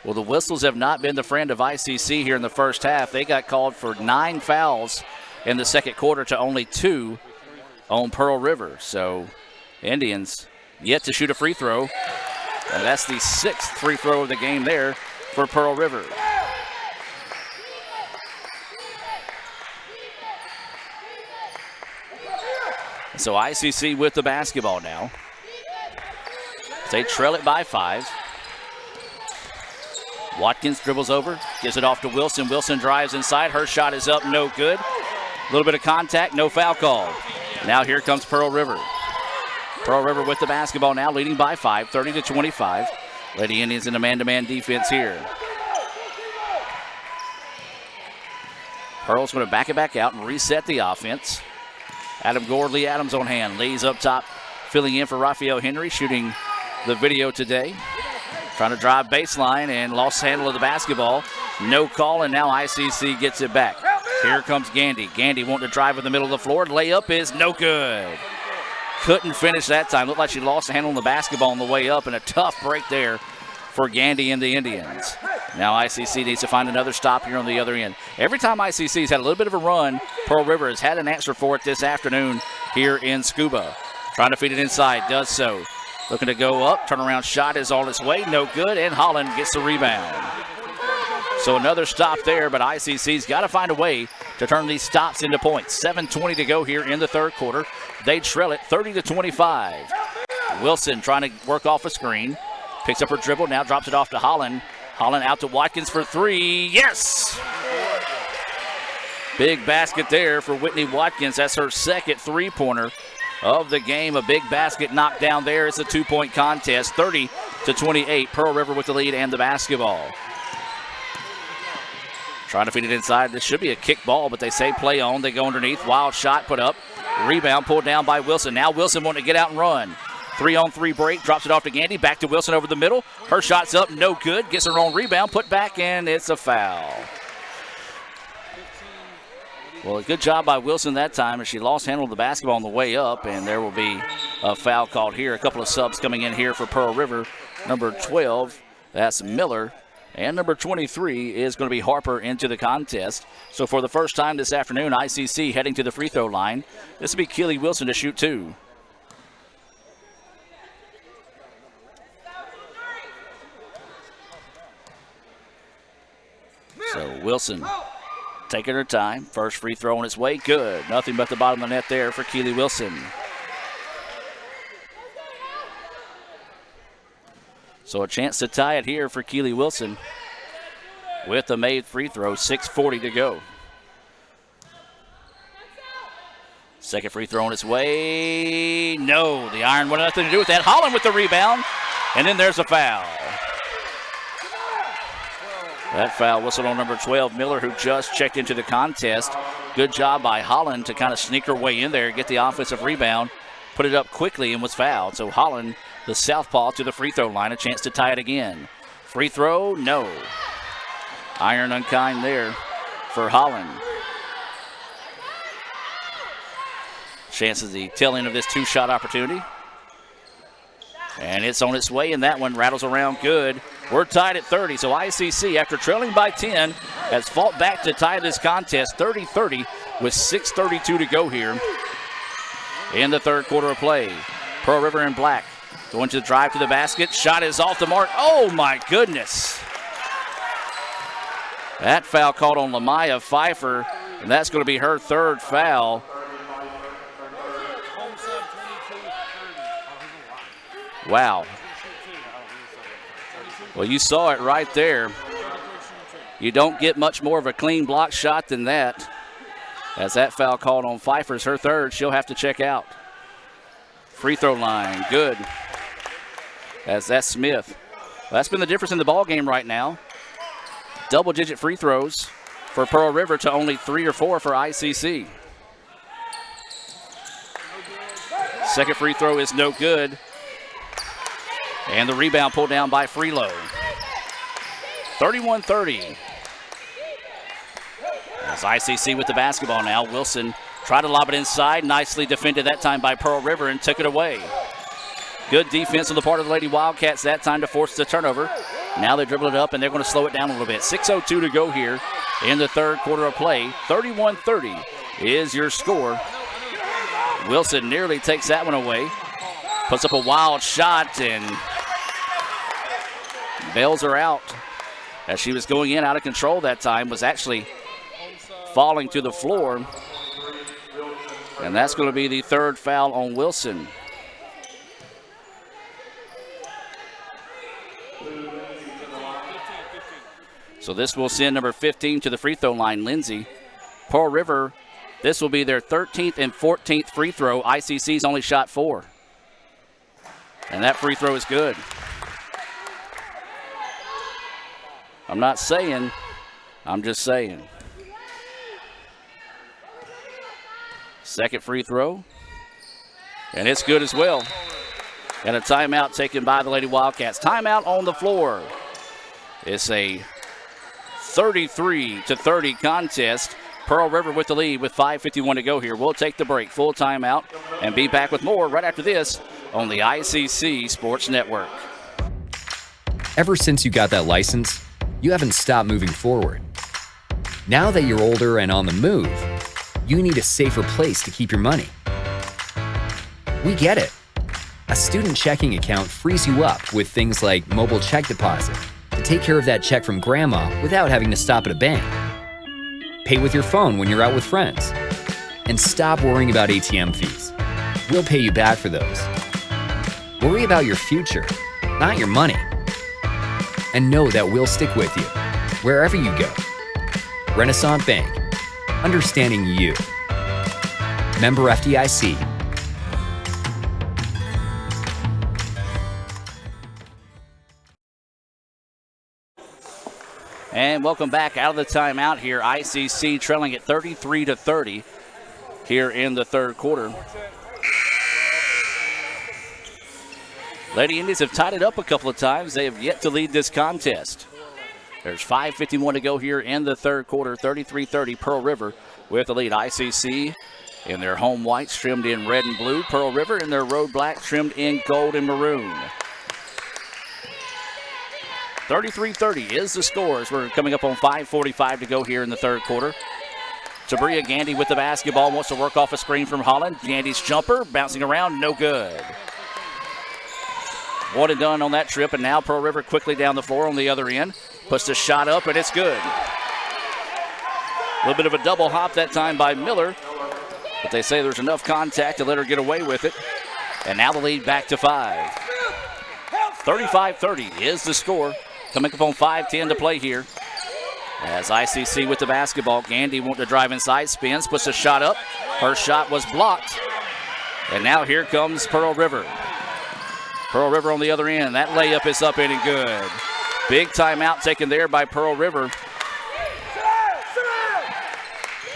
Well, the whistles have not been the friend of ICC here in the first half. They got called for 9 fouls in the second quarter to only 2 on Pearl River. So Indians yet to shoot a free throw. And that's the 6th free throw of the game there for Pearl River. So ICC with the basketball now. They trail it by 5. Watkins dribbles over, gives it off to Wilson. Wilson drives inside. Her shot is up, no good. A little bit of contact, no foul call. Now here comes Pearl River. Pearl River with the basketball now, leading by 5, 30-25. Lady Indians in a man-to-man defense here. Pearl's going to back it back out and reset the offense. Adam Gore, Lee Adams on hand. Lee's up top, filling in for Rafael Henry, shooting the video today. Trying to drive baseline and lost handle of the basketball. No call, and now ICC gets it back. Here comes Gandy. Gandy wanting to drive in the middle of the floor. Layup is no good. Couldn't finish that time. Looked like she lost a handle on the basketball on the way up, and a tough break there for Gandy and the Indians. Now ICC needs to find another stop here on the other end. Every time ICC's had a little bit of a run, Pearl River has had an answer for it this afternoon here in Scuba. Trying to feed it inside, does so. Looking to go up. Turnaround shot is on its way. No good. And Holland gets the rebound. So another stop there, but ICC's got to find a way to turn these stops into points. 7:20 to go here in the third quarter. They trail it 30-25. Wilson trying to work off a screen. Picks up her dribble. Now drops it off to Holland. Holland out to Watkins for three. Yes! Big basket there for Whitney Watkins. That's her second three-pointer of the game. A big basket knocked down there. It's a two-point contest. 30-28. Pearl River with the lead and the basketball. Trying to feed it inside. This should be a kick ball, but they say play on. They go underneath. Wild shot put up. Rebound pulled down by Wilson. Now Wilson wanting to get out and run. 3-on-3 break. Drops it off to Gandy. Back to Wilson over the middle. Her shot's up. No good. Gets her own rebound. Put back, and it's a foul. Well, a good job by Wilson that time as she lost handle of the basketball on the way up, and there will be a foul called here. A couple of subs coming in here for Pearl River. Number 12, that's Miller. And number 23 is going to be Harper into the contest. So for the first time this afternoon, ICC heading to the free throw line. This will be Keeley Wilson to shoot two. So Wilson taking her time. First free throw on its way. Good. Nothing but the bottom of the net there for Keeley Wilson. So a chance to tie it here for Keeley Wilson with a made free throw. 6:40 to go. Second free throw on its way. No, the iron wanted nothing to do with that. Holland with the rebound. And then there's a foul. That foul whistled on number 12, Miller, who just checked into the contest. Good job by Holland to kind of sneak her way in there, get the offensive rebound, put it up quickly, and was fouled. So Holland, the southpaw, to the free throw line, a chance to tie it again. Free throw, no. Iron unkind there for Holland. Chance of the tail end of this two-shot opportunity. And it's on its way, and that one rattles around good. We're tied at 30, so ICC, after trailing by 10, has fought back to tie this contest 30-30 with 6:32 to go here in the third quarter of play. Pearl River in black going to the drive to the basket. Shot is off the mark. Oh, my goodness. That foul called on Lamaya Pfeiffer, and that's going to be her third foul. Wow. Well, you saw it right there. You don't get much more of a clean block shot than that. As that foul called on Pfeiffer's her third, she'll have to check out. Free throw line, good. As that's Smith. Well, that's been the difference in the ball game right now. Double-digit free throws for Pearl River to only 3 or 4 for ICC. Second free throw is no good. And the rebound pulled down by Freelow. 31-30. As ICC with the basketball now. Wilson tried to lob it inside. Nicely defended that time by Pearl River and took it away. Good defense on the part of the Lady Wildcats that time to force the turnover. Now they dribble it up and they're going to slow it down a little bit. 6:02 to go here in the third quarter of play. 31-30 is your score. Wilson nearly takes that one away. Puts up a wild shot and bails her out. As she was going in out of control that time, was actually falling to the floor. And that's going to be the third foul on Wilson. So this will send number 15 to the free throw line, Lindsay. Pearl River, this will be their 13th and 14th free throw. ICC's only shot 4. And that free throw is good. I'm not saying, I'm just saying. Second free throw. And it's good as well. And a timeout taken by the Lady Wildcats. Timeout on the floor. It's a 33-30 contest. Pearl River with the lead with 5:51 to go here. We'll take the break. Full timeout and be back with more right after this on the ICC Sports Network. Ever since you got that license, you haven't stopped moving forward. Now that you're older and on the move, you need a safer place to keep your money. We get it. A student checking account frees you up with things like mobile check deposit to take care of that check from grandma without having to stop at a bank. Pay with your phone when you're out with friends. And stop worrying about ATM fees. We'll pay you back for those. Worry about your future, not your money. And know that we'll stick with you, wherever you go. Renaissance Bank, understanding you. Member FDIC. And welcome back out of the timeout here. ICC trailing at 33-30 here in the third quarter. Lady Indians have tied it up a couple of times. They have yet to lead this contest. There's 5:51 to go here in the third quarter. 33-30 Pearl River with the lead. ICC in their home whites trimmed in red and blue. Pearl River in their road black trimmed in gold and maroon. 33-30 is the score as we're coming up on 5:45 to go here in the third quarter. Tabria Gandy with the basketball, wants to work off a screen from Holland. Gandy's jumper bouncing around, no good. One and done on that trip, and now Pearl River quickly down the floor on the other end. Puts the shot up, and it's good. A little bit of a double hop that time by Miller, but they say there's enough contact to let her get away with it. And now the lead back to 5. 35-30 is the score. Coming up on 5:10 to play here. As ICC with the basketball, Gandy wanting to drive inside, spins, puts a shot up. Her shot was blocked. And now here comes Pearl River. Pearl River on the other end. That layup is up and good. Big timeout taken there by Pearl River,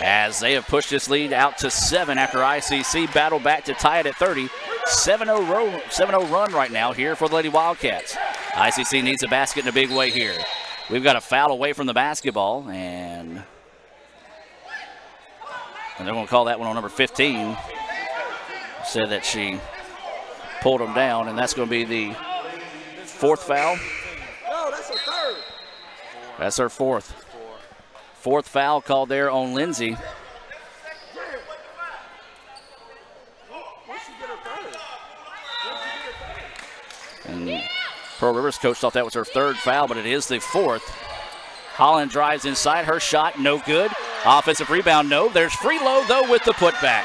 as they have pushed this lead out to 7 after ICC battled back to tie it at 30. 7-0 run right now here for the Lady Wildcats. ICC needs a basket in a big way here. We've got a foul away from the basketball, and they're going to call that one on number 15. Said that she pulled him down, and that's going to be the 4th foul. No, that's her 3rd. That's her 4th. 4th foul called there on Lindsay. And Pearl River's coach thought that was her 3rd foul, but it is the 4th. Holland drives inside. Her shot, no good. Offensive rebound, no. There's Freelow, though, with the putback.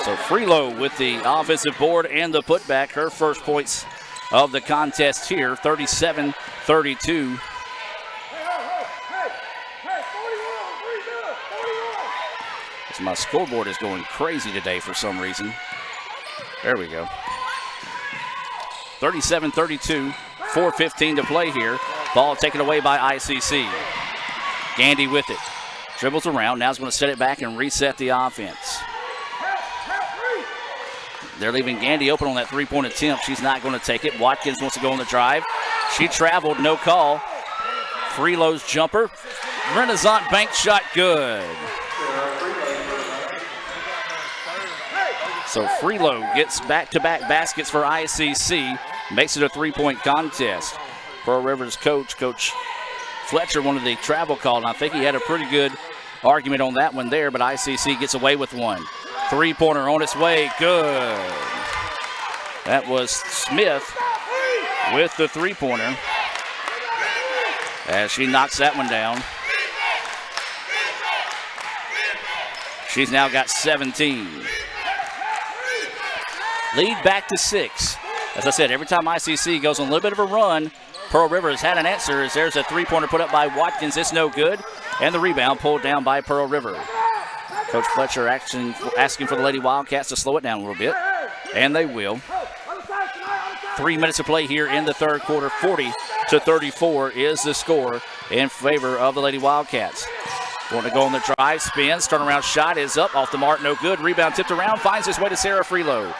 So Freelow with the offensive board and the putback. Her first points of the contest here, 37-32. So my scoreboard is going crazy today for some reason. There we go. 37-32, 4:15 to play here. Ball taken away by ICC. Gandy with it. Dribbles around, now is going to set it back and reset the offense. They're leaving Gandy open on that three-point attempt. She's not going to take it. Watkins wants to go on the drive. She traveled, no call. Freelow's jumper. Renaissance Bank shot good. So Freelow gets back-to-back baskets for ICC. Makes it a three-point contest. Pearl River's coach, Coach Fletcher, wanted the travel call, and I think he had a pretty good argument on that one there, but ICC gets away with one. Three-pointer on its way, good. That was Smith with the three-pointer as she knocks that one down. She's now got 17. Lead back to 6. As I said, every time ICC goes on a little bit of a run, Pearl River has had an answer as there's a three-pointer put up by Watkins. It's no good. And the rebound pulled down by Pearl River. Coach Fletcher asking for the Lady Wildcats to slow it down a little bit, and they will. 3 minutes to play here in the third quarter. 40-34 is the score in favor of the Lady Wildcats. Want to go on the drive, spins, turnaround shot is up, off the mark, no good. Rebound tipped around, finds his way to Sarah Freelow.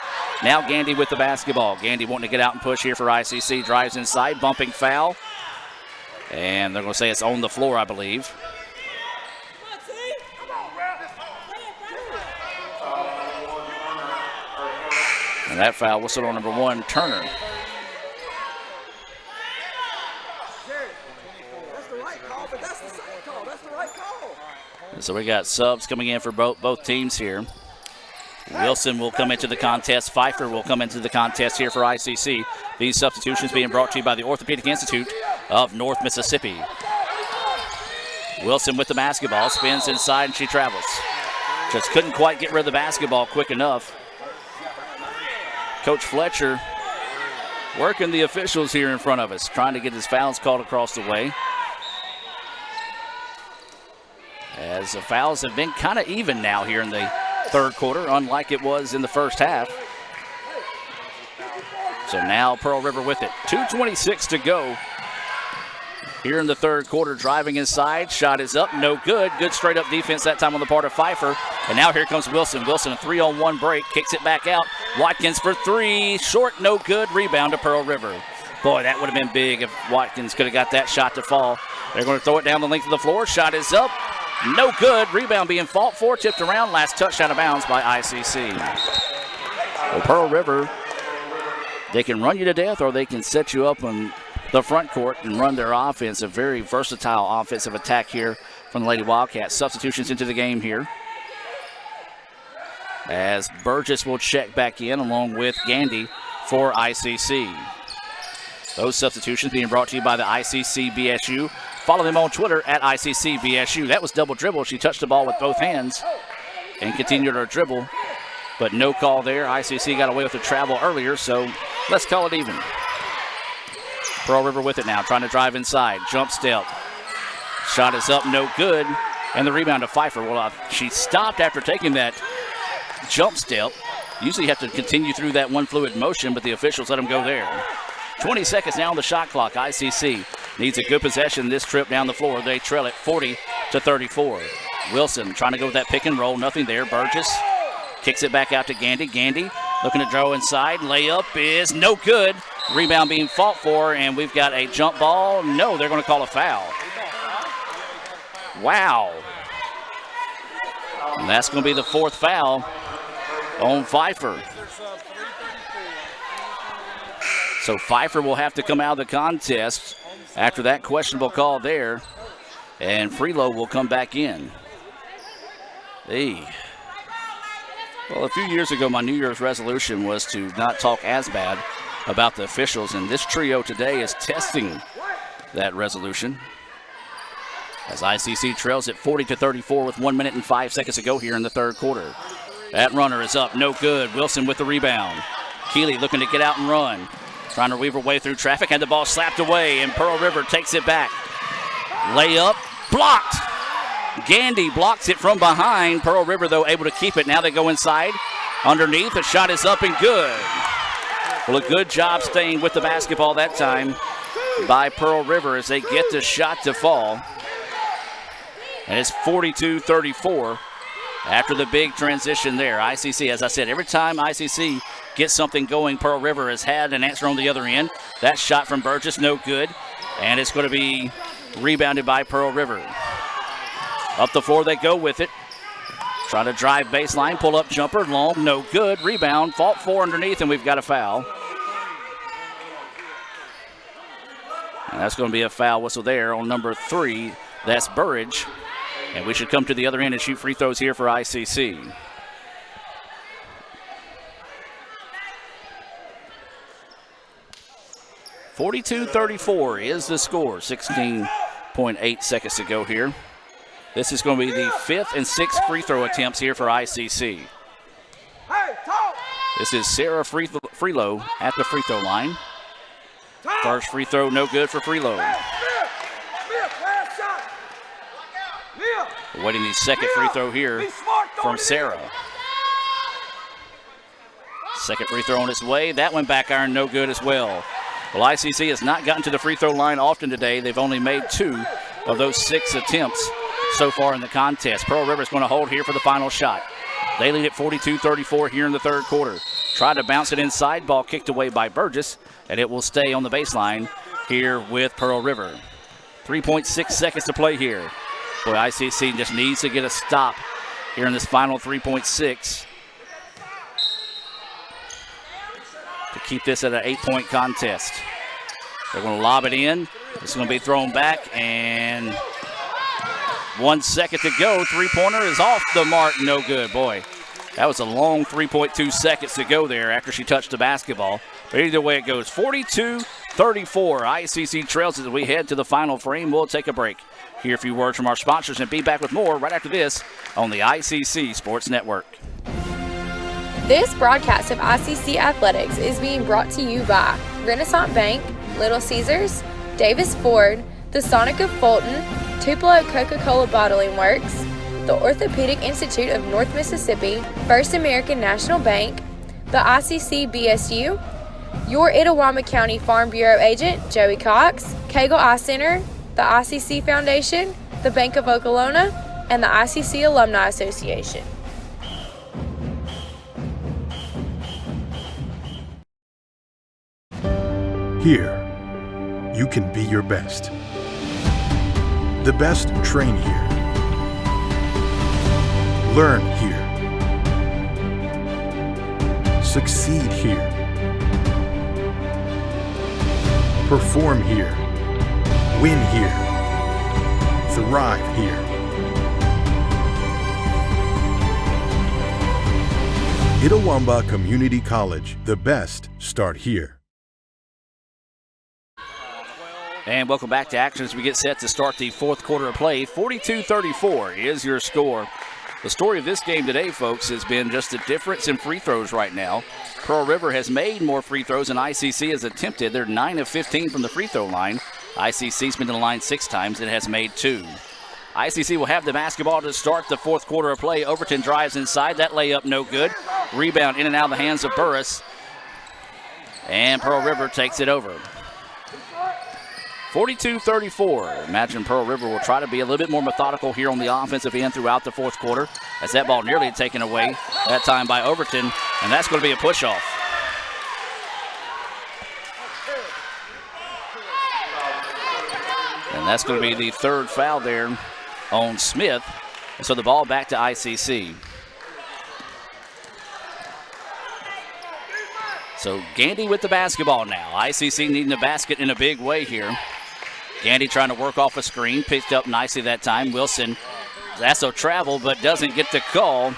Now Gandy with the basketball. Gandy wanting to get out and push here for ICC. Drives inside, bumping foul. And they're going to say it's on the floor, I believe. And that foul whistled on number 1, Turner. And so we got subs coming in for both teams here. Wilson will come into the contest. Pfeiffer will come into the contest here for ICC. These substitutions being brought to you by the Orthopedic Institute of North Mississippi. Wilson with the basketball, spins inside, and she travels. Just couldn't quite get rid of the basketball quick enough. Coach Fletcher working the officials here in front of us, trying to get his fouls called across the way. As the fouls have been kind of even now here in the third quarter, unlike it was in the first half. So now Pearl River with it. 2:26 to go here in the third quarter. Driving inside, shot is up, no good. Good straight up defense that time on the part of Pfeiffer. And now here comes Wilson. Wilson, a 3-on-1 break, kicks it back out. Watkins for three, short, no good. Rebound to Pearl River. Boy, that would have been big if Watkins could have got that shot to fall. They're going to throw it down the length of the floor. Shot is up, no good. Rebound being fought for, tipped around. Last touch out of bounds by ICC. Well, Pearl River, they can run you to death or they can set you up on the front court and run their offense. A very versatile offensive attack here from the Lady Wildcats. Substitutions into the game here, as Burgess will check back in along with Gandy for ICC. Those substitutions being brought to you by the ICC BSU. Follow them on Twitter at ICC BSU. That was double dribble. She touched the ball with both hands and continued her dribble, but no call there. ICC got away with the travel earlier, so let's call it even. Pearl River with it now, trying to drive inside. Jump step. Shot is up, no good. And the rebound to Pfeiffer. Well, she stopped after taking that jump step. Usually you have to continue through that one fluid motion, but the officials let them go there. 20 seconds now on the shot clock. ICC needs a good possession this trip down the floor. They trail it 40-34. Wilson trying to go with that pick and roll. Nothing there. Burgess kicks it back out to Gandy. Gandy looking to draw inside. Layup is no good. Rebound being fought for, and we've got a jump ball. No, they're going to call a foul. Wow. And that's going to be the fourth foul on Pfeiffer. So Pfeiffer will have to come out of the contest after that questionable call there, and Freelow will come back in. Hey. Well, a few years ago, my New Year's resolution was to not talk as bad about the officials, and this trio today is testing that resolution, as ICC trails at 40-34 with 1 minute and 5 seconds to go here in the third quarter. That runner is up, no good. Wilson with the rebound. Keeley looking to get out and run, trying to weave her way through traffic, had the ball slapped away, and Pearl River takes it back. Layup blocked. Gandy blocks it from behind. Pearl River, though, able to keep it. Now they go inside. Underneath, the shot is up and good. Well, a good job staying with the basketball that time by Pearl River as they get the shot to fall. And it's 42-34 after the big transition there. ICC, as I said, every time ICC gets something going, Pearl River has had an answer on the other end. That shot from Burgess, no good. And it's going to be rebounded by Pearl River. Up the floor they go with it. Try to drive baseline, pull up jumper, long, no good. Rebound, fought for underneath, and we've got a foul. And that's going to be a foul whistle there on number 3. That's Burridge. And we should come to the other end and shoot free throws here for ICC. .42-34 is the score. 16.8 seconds to go here. This is going to be the 5th and 6th free throw attempts here for ICC. This is Sarah Freelow at the free throw line. First free throw, no good for Freelow. Waiting the second free throw here from Sarah. Second free throw on its way. That one back iron, no good as well. Well, ICC has not gotten to the free throw line often today. They've only made 2 of those 6 attempts so far in the contest. Pearl River is going to hold here for the final shot. They lead at 42-34 here in the third quarter. Tried to bounce it inside, ball kicked away by Burgess, and it will stay on the baseline here with Pearl River. 3.6 seconds to play here. Boy, ICC just needs to get a stop here in this final 3.6 to keep this at an 8-point contest. They're going to lob it in. It's going to be thrown back, and 1 second to go. Three-pointer is off the mark. No good. Boy, That was a long 3.2 seconds to go there after she touched the basketball. But either way it goes, 42-34. ICC trails as we head to the final frame. We'll take a break. Hear a few words from our sponsors and be back with more right after this on the ICC Sports Network. This broadcast of ICC Athletics is being brought to you by Renaissance Bank, Little Caesars, Davis Ford, the Sonic of Fulton, Tupelo Coca-Cola Bottling Works, the Orthopedic Institute of North Mississippi, First American National Bank, the ICC BSU, your Itawamba County Farm Bureau agent, Joey Cox, Cagle Eye Center, the ICC Foundation, the Bank of Okolona, and the ICC Alumni Association. Here, you can be your best. The best train here. Learn here. Succeed here. Perform here. Win here. Thrive here. Itawamba Community College. The best start here. And welcome back to action as we get set to start the fourth quarter of play. 42-34 is your score. The story of this game today, folks, has been just the difference in free throws right now. Pearl River has made more free throws than ICC has attempted. They're 9 of 15 from the free throw line. ICC's been to the line 6 times and has made 2. ICC will have the basketball to start the fourth quarter of play. Overton drives inside. That layup no good. Rebound in and out of the hands of Burris. And Pearl River takes it over. 42-34. Imagine Pearl River will try to be a little bit more methodical here on the offensive end throughout the fourth quarter as that ball nearly taken away that time by Overton, and that's going to be a push-off. And that's going to be the third foul there on Smith. And so the ball back to ICC. So Gandy with the basketball now. ICC needing the basket in a big way here. Gandy trying to work off a screen, picked up nicely that time. Wilson, that's a travel, but doesn't get the call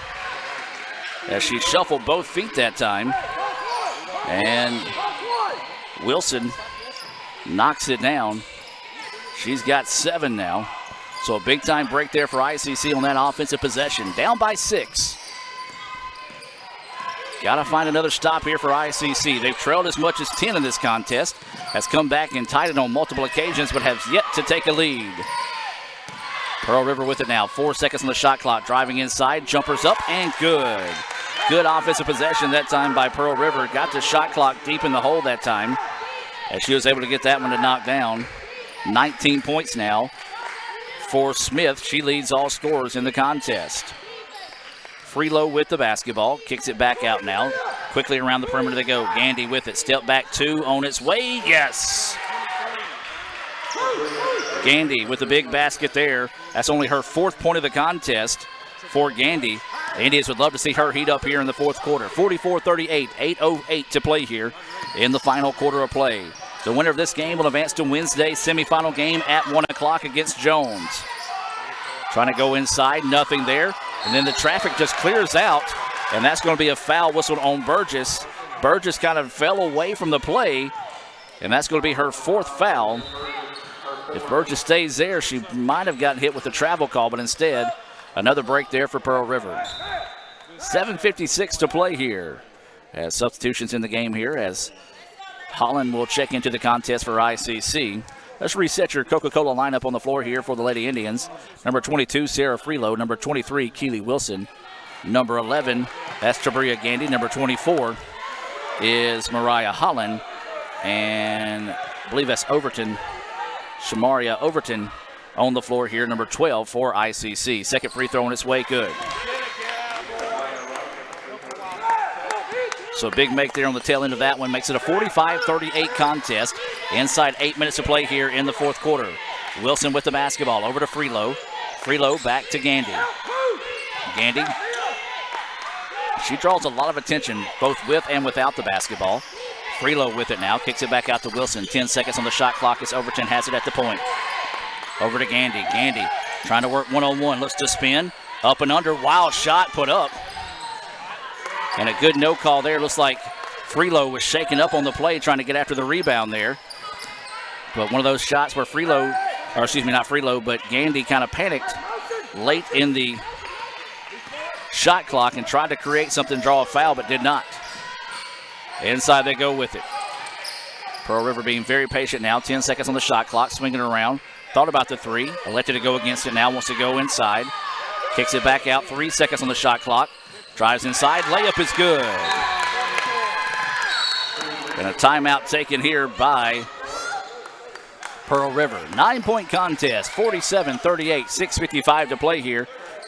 as she shuffled both feet that time. And Wilson knocks it down. She's got 7 now. So a big time break there for ICC on that offensive possession. Down by 6. Got to find another stop here for ICC. They've trailed as much as 10 in this contest. Has come back and tied it on multiple occasions, but has yet to take a lead. Pearl River with it now. 4 seconds on the shot clock. Driving inside. Jumpers up and good. Good offensive possession that time by Pearl River. Got the shot clock deep in the hole that time as she was able to get that one to knock down. 19 points now for Smith. She leads all scorers in the contest. Freelow with the basketball, kicks it back out now. Quickly around the perimeter they go. Gandy with it, step back 2 on its way, yes! Gandy with the big basket there. That's only her 4th point of the contest for Gandy. The Indians would love to see her heat up here in the fourth quarter. 44-38, 8:08 to play here in the final quarter of play. The winner of this game will advance to Wednesday's semifinal game at 1 o'clock against Jones. Trying to go inside, nothing there. And then the traffic just clears out, and that's going to be a foul whistled on Burgess. Burgess kind of fell away from the play, and that's going to be her 4th foul. If Burgess stays there, she might have gotten hit with the travel call, but instead, another break there for Pearl River. 7:56 to play here. As substitutions in the game here, as Holland will check into the contest for ICC. Let's reset your Coca-Cola lineup on the floor here for the Lady Indians. Number 22, Sarah Freelow. Number 23, Keeley Wilson. Number 11, that's Tabria Gandy. Number 24 is Mariah Holland. And I believe that's Overton, Shamaria Overton on the floor here. Number 12 for ICC. Second free throw on its way, good. So a big make there on the tail end of that one. Makes it a 45-38 contest. Inside 8 minutes to play here in the fourth quarter. Wilson with the basketball. Over to Freelow. Freelow back to Gandy. Gandy. She draws a lot of attention both with and without the basketball. Freelow with it now. Kicks it back out to Wilson. 10 seconds on the shot clock as Overton has it at the point. Over to Gandy. Gandy trying to work one-on-one. Looks to spin. Up and under. Wild shot put up. And a good no call there. Looks like Freelo was shaken up on the play trying to get after the rebound there. But one of those shots where Gandy kind of panicked late in the shot clock and tried to create something, draw a foul, but did not. Inside they go with it. Pearl River being very patient now. 10 seconds on the shot clock, swinging around. Thought about the three, elected to go against it now, wants to go inside. Kicks it back out, 3 seconds on the shot clock. Drives inside, layup is good. And a timeout taken here by Pearl River. 9-point contest, 47-38, 6:55 to play here.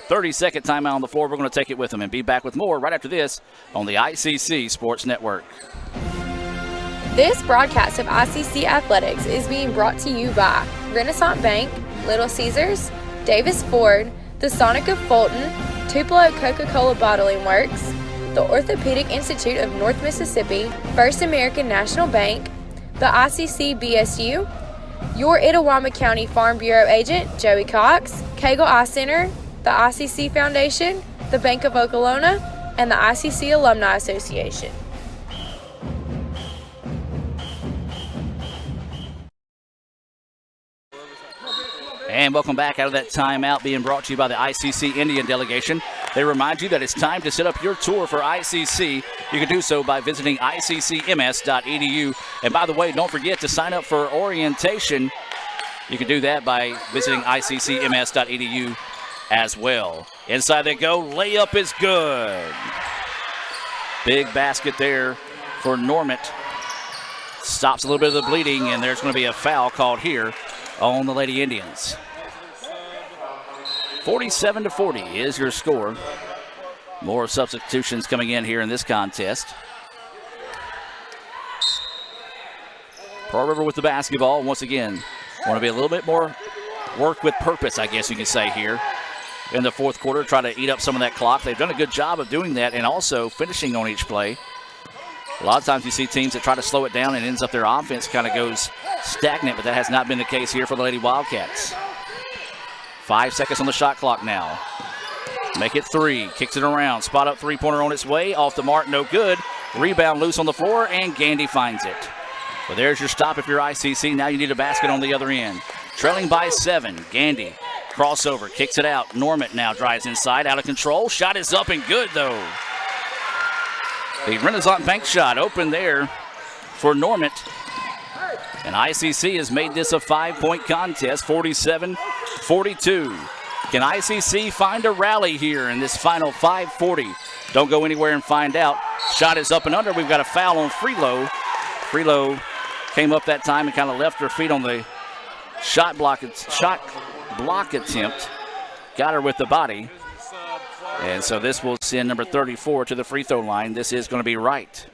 30-second timeout on the floor. We're going to take it with them and be back with more right after this on the ICC Sports Network. This broadcast of ICC Athletics is being brought to you by Renaissance Bank, Little Caesars, Davis Ford, the Sonic of Fulton, Tupelo Coca-Cola Bottling Works, the Orthopedic Institute of North Mississippi, First American National Bank, the ICC BSU, your Itawamba County Farm Bureau agent, Joey Cox, Cagle Eye Center, the ICC Foundation, the Bank of Okolona, and the ICC Alumni Association. And welcome back out of that timeout, being brought to you by the ICC Indian delegation. They remind you that it's time to set up your tour for ICC. You can do so by visiting iccms.edu. And by the way, don't forget to sign up for orientation. You can do that by visiting iccms.edu as well. Inside they go, layup is good. Big basket there for Normant. Stops a little bit of the bleeding, and there's going to be a foul called here on the Lady Indians. 47-40 is your score. More substitutions coming in here in this contest. Pearl River with the basketball once again. Want to be a little bit more work with purpose, I guess you can say here. In the fourth quarter, try to eat up some of that clock. They've done a good job of doing that and also finishing on each play. A lot of times you see teams that try to slow it down and ends up their offense kind of goes stagnant, but that has not been the case here for the Lady Wildcats. 5 seconds on the shot clock now. Make it three. Kicks it around. Spot up three-pointer on its way. Off the mark, no good. Rebound loose on the floor, and Gandy finds it. Well, there's your stop if you're ICC. Now you need a basket on the other end. Trailing by 7. Gandy. Crossover. Kicks it out. Normant now drives inside. Out of control. Shot is up and good, though. The Renaissance Bank shot open there for Normant. And ICC has made this a 5-point contest, 47-42. Can ICC find a rally here in this final 5:40? Don't go anywhere and find out. Shot is up and under. We've got a foul on Freelo. Freelo came up that time and kind of left her feet on the shot block attempt. Got her with the body. And so this will send number 34 to the free throw line. This is going to be right.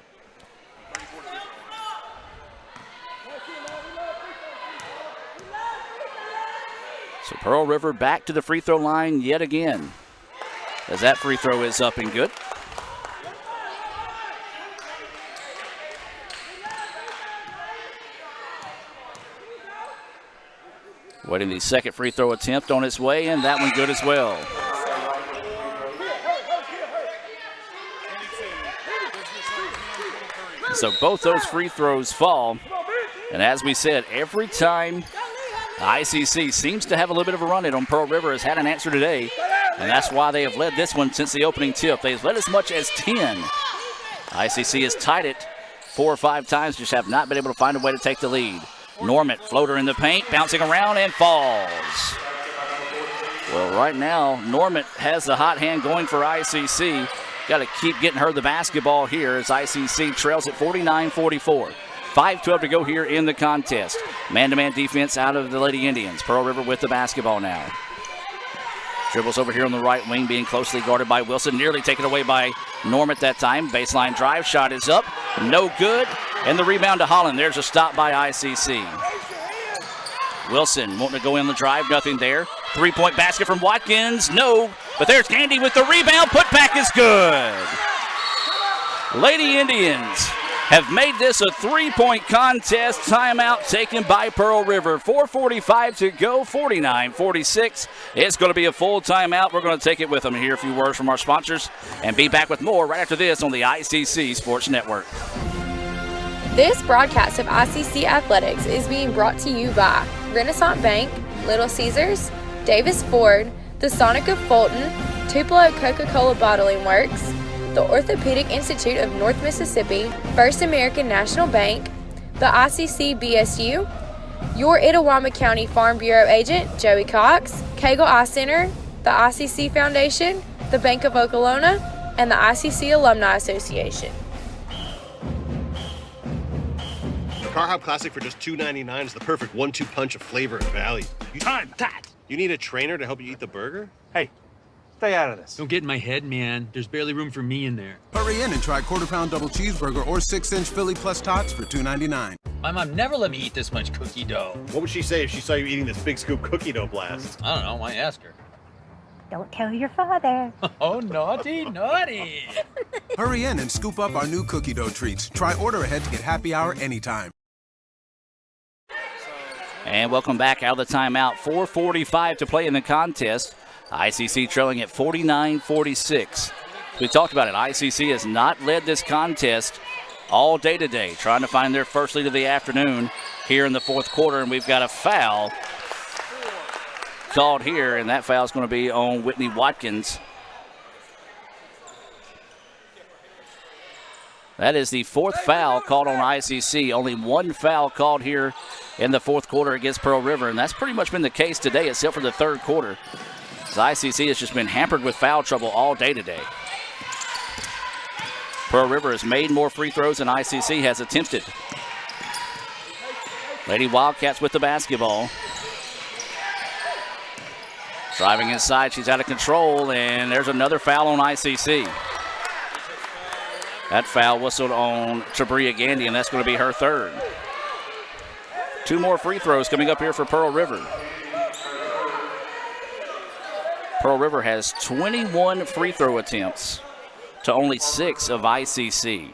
So Pearl River back to the free throw line yet again, as that free throw is up and good. Waiting the second free throw attempt on its way, and that one good as well. So both those free throws fall. And as we said, every time ICC seems to have a little bit of a run it on, Pearl River has had an answer today. And that's why they have led this one since the opening tip. They've led as much as 10. ICC has tied it 4 or 5 times, just have not been able to find a way to take the lead. Normant, floater in the paint, bouncing around and falls. Well, right now, Normant has the hot hand going for ICC. Got to keep getting her the basketball here as ICC trails at 49-44. 5:12 to go here in the contest. Man-to-man defense out of the Lady Indians. Pearl River with the basketball now. Dribbles over here on the right wing, being closely guarded by Wilson. Nearly taken away by Normant that time. Baseline drive, shot is up. No good. And the rebound to Holland. There's a stop by ICC. Wilson wanting to go in the drive, nothing there. 3-point basket from Watkins, no. But there's Gandy with the rebound. Put back is good. Lady Indians have made this a 3-point contest. Timeout taken by Pearl River. 4:45 to go, 49-46. It's going to be a full timeout. We're going to take it with them and hear a few words from our sponsors and be back with more right after this on the ICC Sports Network. This broadcast of ICC Athletics is being brought to you by Renaissance Bank, Little Caesars, Davis Ford, the Sonic of Fulton, Tupelo Coca-Cola Bottling Works, the Orthopedic Institute of North Mississippi, First American National Bank, the ICC BSU, your Itawamba County Farm Bureau agent, Joey Cox, Cagle Eye Center, the ICC Foundation, the Bank of Okolona, and the ICC Alumni Association. The Car Hop Classic for just $2.99 is the perfect 1-2 punch of flavor and value. Time that! You need a trainer to help you eat the burger? Hey, stay out of this. Don't get in my head, man. There's barely room for me in there. Hurry in and try quarter-pound double cheeseburger or 6-inch Philly plus tots for $2.99. My mom never let me eat this much cookie dough. What would she say if she saw you eating this big scoop cookie dough blast? I don't know. Why ask her? Don't tell your father. Oh, naughty, naughty. Hurry in and scoop up our new cookie dough treats. Try order ahead to get happy hour anytime. And welcome back out of the timeout. 4:45 to play in the contest. ICC trailing at 49-46. We talked about it. ICC has not led this contest all day today, trying to find their first lead of the afternoon here in the fourth quarter. And we've got a foul called here, and that foul is going to be on Whitney Watkins. That is the fourth foul called on ICC. Only one foul called here in the fourth quarter against Pearl River, and that's pretty much been the case today, except for the third quarter. The ICC has just been hampered with foul trouble all day today. Pearl River has made more free throws than ICC has attempted. Lady Wildcats with the basketball. Driving inside, she's out of control, and there's another foul on ICC. That foul whistled on Tabria Gandy, and that's going to be her third. Two more free throws coming up here for Pearl River. Pearl River has 21 free throw attempts to only 6 of ICC.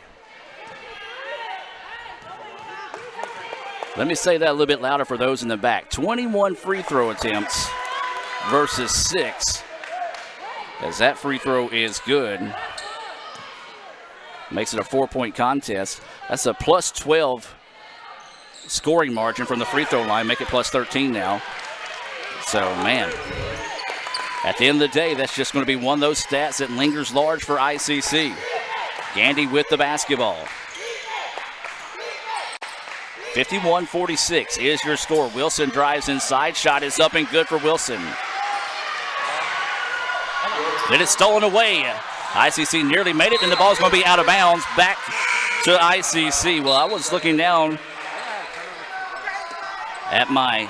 Let me say that a little bit louder for those in the back. 21 free throw attempts versus 6, as that free throw is good. Makes it a 4-point contest. That's a plus 12 scoring margin from the free throw line. Make it plus 13 now. So, man, at the end of the day, that's just going to be one of those stats that lingers large for ICC. Gandy with the basketball. 51-46 is your score. Wilson drives inside. Shot is up and good for Wilson. Then it's stolen away. ICC nearly made it, and the ball's going to be out of bounds. Back to ICC. Well, I was looking down at my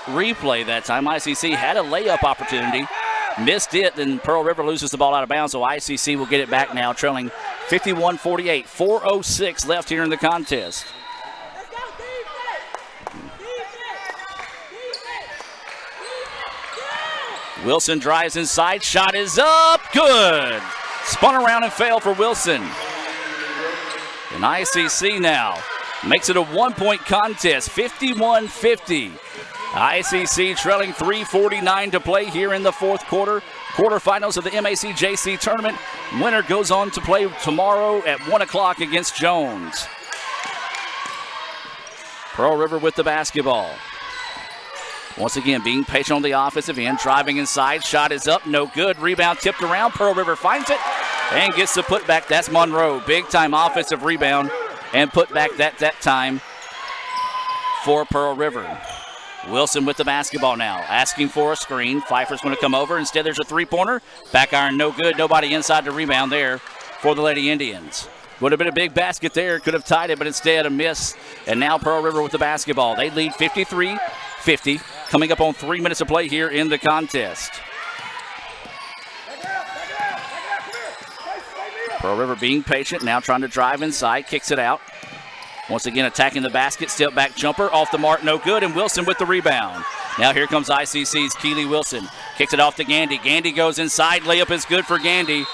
replay that time. ICC had a layup opportunity, missed it, then Pearl River loses the ball out of bounds, so ICC will get it back now, trailing 51-48. 4:06 left here in the contest. Wilson drives inside, shot is up, good. Spun around and failed for Wilson. And ICC now makes it a 1-point contest, 51-50. ICC trailing 3:49 to play here in the fourth quarter. Quarterfinals of the MACJC tournament. Winner goes on to play tomorrow at 1 o'clock against Jones. Pearl River with the basketball. Once again, being patient on the offensive end, driving inside, shot is up, no good. Rebound tipped around, Pearl River finds it and gets the putback. That's Monroe, big time offensive rebound and putback that time for Pearl River. Wilson with the basketball now, asking for a screen. Pfeiffer's going to come over. Instead, there's a three-pointer. Back iron, no good. Nobody inside the rebound there for the Lady Indians. Would have been a big basket there. Could have tied it, but instead a miss. And now Pearl River with the basketball. They lead 53-50. Coming up on 3 minutes of play here in the contest. Pearl River being patient, now trying to drive inside, kicks it out. Once again attacking the basket, step back jumper, off the mark, no good, and Wilson with the rebound. Now here comes ICC's Keeley Wilson. Kicks it off to Gandy. Gandy goes inside, layup is good for Gandy.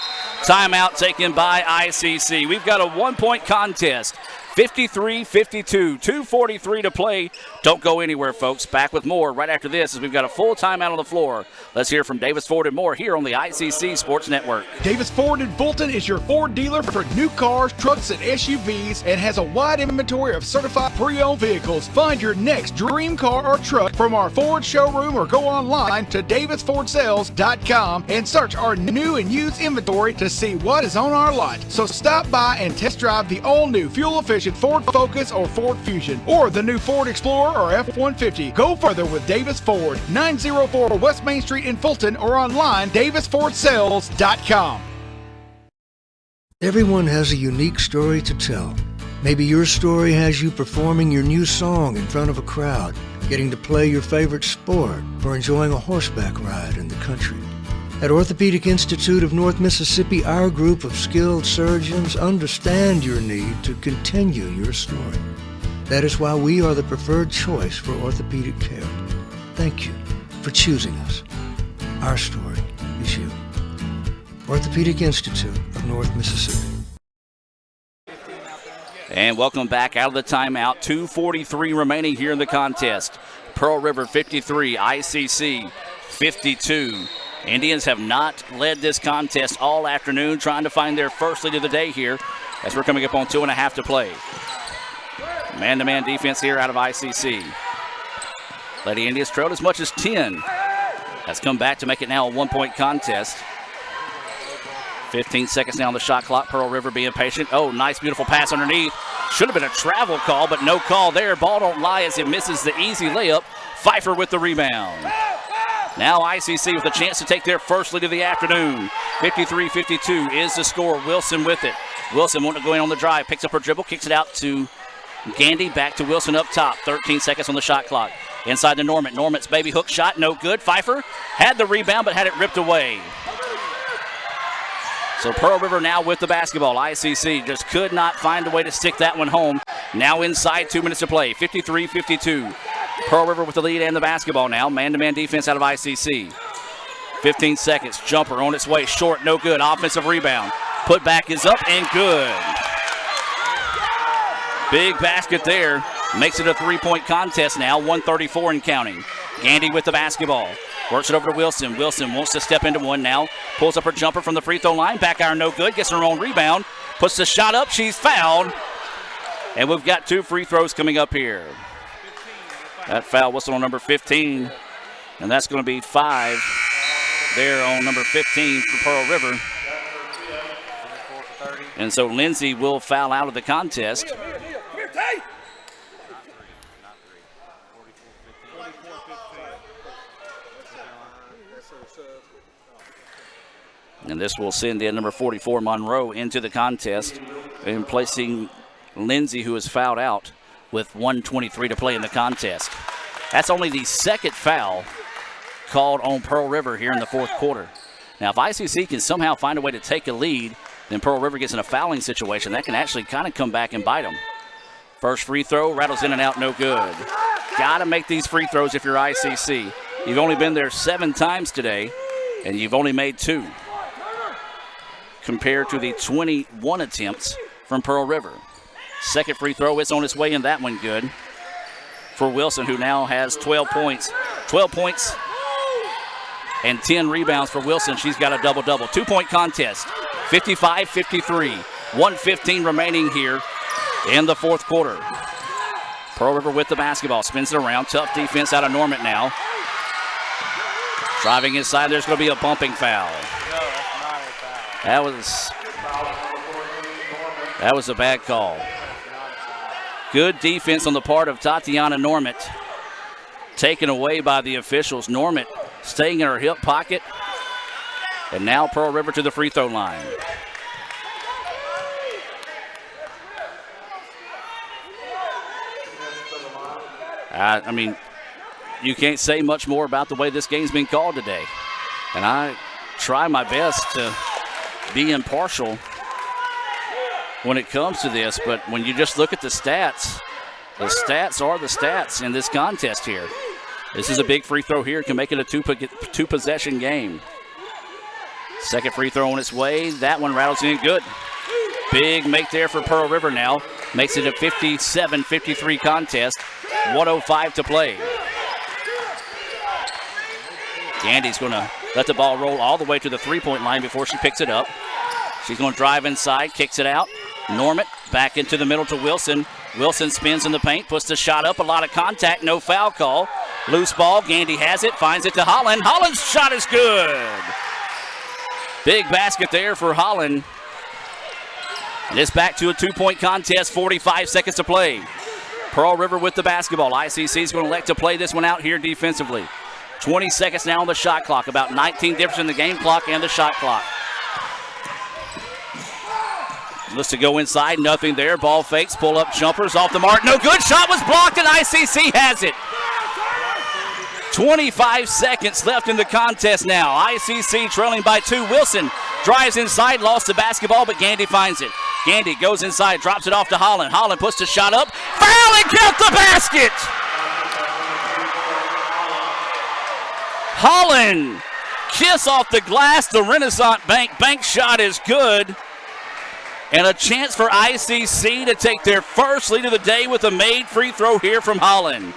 Timeout taken by ICC. We've got a 1-point contest, 53-52, 2:43 to play. Don't go anywhere, folks. Back with more right after this as we've got a full timeout on the floor. Let's hear from Davis Ford and more here on the ICC Sports Network. Davis Ford in Fulton is your Ford dealer for new cars, trucks, and SUVs and has a wide inventory of certified pre-owned vehicles. Find your next dream car or truck from our Ford showroom or go online to davisfordsales.com and search our new and used inventory to see what is on our lot. So stop by and test drive the all-new fuel-efficient Ford Focus or Ford Fusion or the new Ford Explorer or F-150. Go further with Davis Ford, 904 West Main Street in Fulton or online davisfordsales.com. Everyone has a unique story to tell. Maybe your story has you performing your new song in front of a crowd, getting to play your favorite sport, or enjoying a horseback ride in the country. At Orthopedic Institute of North Mississippi, our group of skilled surgeons understand your need to continue your story. That is why we are the preferred choice for orthopedic care. Thank you for choosing us. Our story is you. Orthopedic Institute of North Mississippi. And welcome back out of the timeout. 2:43 remaining here in the contest. Pearl River 53, ICC 52. Indians have not led this contest all afternoon, trying to find their first lead of the day here as we're coming up on 2.5 to play. Man-to-man defense here out of ICC. Lady Indians trailed as much as 10. Has come back to make it now a one-point contest. 15 seconds now on the shot clock. Pearl River being patient. Oh, nice, beautiful pass underneath. Should have been a travel call, but no call there. Ball don't lie as it misses the easy layup. Pfeiffer with the rebound. Now ICC with a chance to take their first lead of the afternoon. 53-52 is the score. Wilson with it. Wilson wanting to go in on the drive. Picks up her dribble, kicks it out to Gandy. Back to Wilson up top. 13 seconds on the shot clock. Inside to Norman. Norman's baby hook shot, no good. Pfeiffer had the rebound but had it ripped away. So Pearl River now with the basketball. ICC just could not find a way to stick that one home. Now inside, 2 minutes to play. 53-52. Pearl River with the lead and the basketball now. Man-to-man defense out of ICC. 15 seconds. Jumper on its way. Short, no good. Offensive rebound. Put back is up and good. Big basket there. Makes it a three-point contest now. 134 and counting. Gandy with the basketball. Works it over to Wilson. Wilson wants to step into one now. Pulls up her jumper from the free throw line. Back iron no good. Gets her own rebound. Puts the shot up. She's fouled. And we've got 2 free throws coming up here. That foul whistle on number 15. And that's going to be 5 there on number 15 for Pearl River. And so Lindsay will foul out of the contest. And this will send in number 44, Monroe, into the contest and placing Lindsay, who is fouled out with 1:23 to play in the contest. That's only the second foul called on Pearl River here in the fourth quarter. Now, if ICC can somehow find a way to take a lead, then Pearl River gets in a fouling situation. That can actually kind of come back and bite them. First free throw, rattles in and out, no good. Got to make these free throws if you're ICC. You've only been there 7 times today, and you've only made 2. Compared to the 21 attempts from Pearl River. Second free throw, it's on its way, and that one good for Wilson, who now has 12 points. 12 points and 10 rebounds for Wilson. She's got a double-double. 2-point contest, 55-53. 1:15 remaining here in the fourth quarter. Pearl River with the basketball, spins it around. Tough defense out of Norman now. Driving inside, there's going to be a bumping foul. That was a bad call. Good defense on the part of Tatiana Normant. Taken away by the officials. Normant staying in her hip pocket. And now Pearl River to the free throw line. I mean, you can't say much more about the way this game's been called today. And I try my best to be impartial when it comes to this, but when you just look at the stats are the stats in this contest here. This is a big free throw here. Can make it a two-possession game. Second free throw on its way. That one rattles in good. Big make there for Pearl River now. Makes it a 57-53 contest. 1:05 to play. Gandy's going to let the ball roll all the way to the three-point line before she picks it up. She's going to drive inside, kicks it out. Norman back into the middle to Wilson. Wilson spins in the paint, puts the shot up. A lot of contact, no foul call. Loose ball, Gandy has it, finds it to Holland. Holland's shot is good. Big basket there for Holland. And it's back to a two-point contest, 45 seconds to play. Pearl River with the basketball. ICC is going to elect to play this one out here defensively. 20 seconds now on the shot clock. About 19 difference in the game clock and the shot clock. Looks to go inside, nothing there. Ball fakes, pull up jumpers off the mark. No good, shot was blocked and ICC has it. 25 seconds left in the contest now. ICC trailing by 2. Wilson drives inside, lost the basketball, but Gandy finds it. Gandy goes inside, drops it off to Holland. Holland puts the shot up. Foul and count the basket! Holland, kiss off the glass. The Renaissance Bank shot is good. And a chance for ICC to take their first lead of the day with a made free throw here from Holland.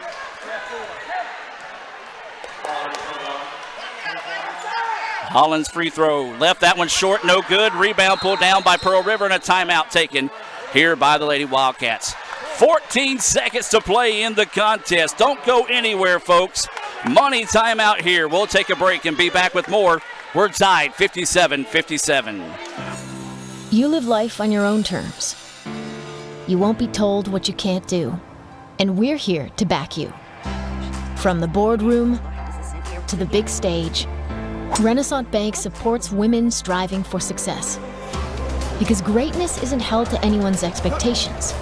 Holland's free throw left that one short, no good. Rebound pulled down by Pearl River and a timeout taken here by the Lady Wildcats. 14 seconds to play in the contest. Don't go anywhere, folks. Money timeout here. We'll take a break and be back with more. We're tied 57-57. You live life on your own terms. You won't be told what you can't do. And we're here to back you. From the boardroom to the big stage, Renaissance Bank supports women striving for success. Because greatness isn't held to anyone's expectations,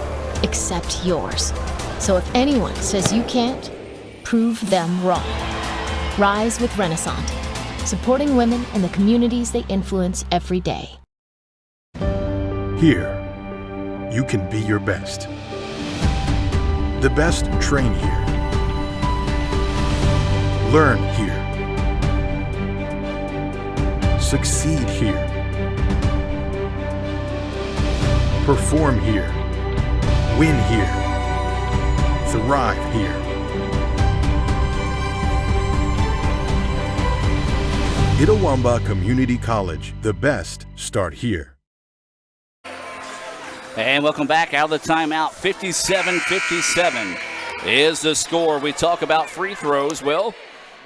except yours. So if anyone says you can't, prove them wrong. Rise with Renaissance, supporting women in the communities they influence every day. Here, you can be your best. The best train here. Learn here. Succeed here. Perform here. Win here. Thrive here. Itawamba Community College. The best start here. And welcome back out of the timeout. 57-57 is the score. We talk about free throws. Well,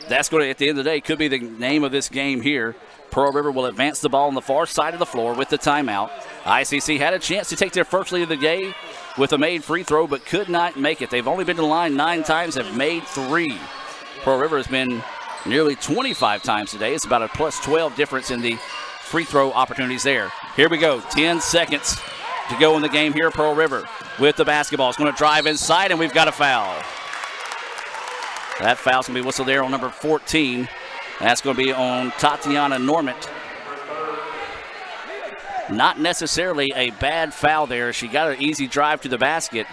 that's going to, at the end of the day, could be the name of this game here. Pearl River will advance the ball on the far side of the floor with the timeout. ICC had a chance to take their first lead of the day with a made free throw, but could not make it. They've only been to the line 9 times, have made 3. Pearl River has been nearly 25 times today. It's about a plus 12 difference in the free throw opportunities there. Here we go, 10 seconds to go in the game here. Pearl River with the basketball. It's going to drive inside, and we've got a foul. That foul's going to be whistled there on number 14. That's going to be on Tatiana Normant. Not necessarily a bad foul there. She got an easy drive to the basket.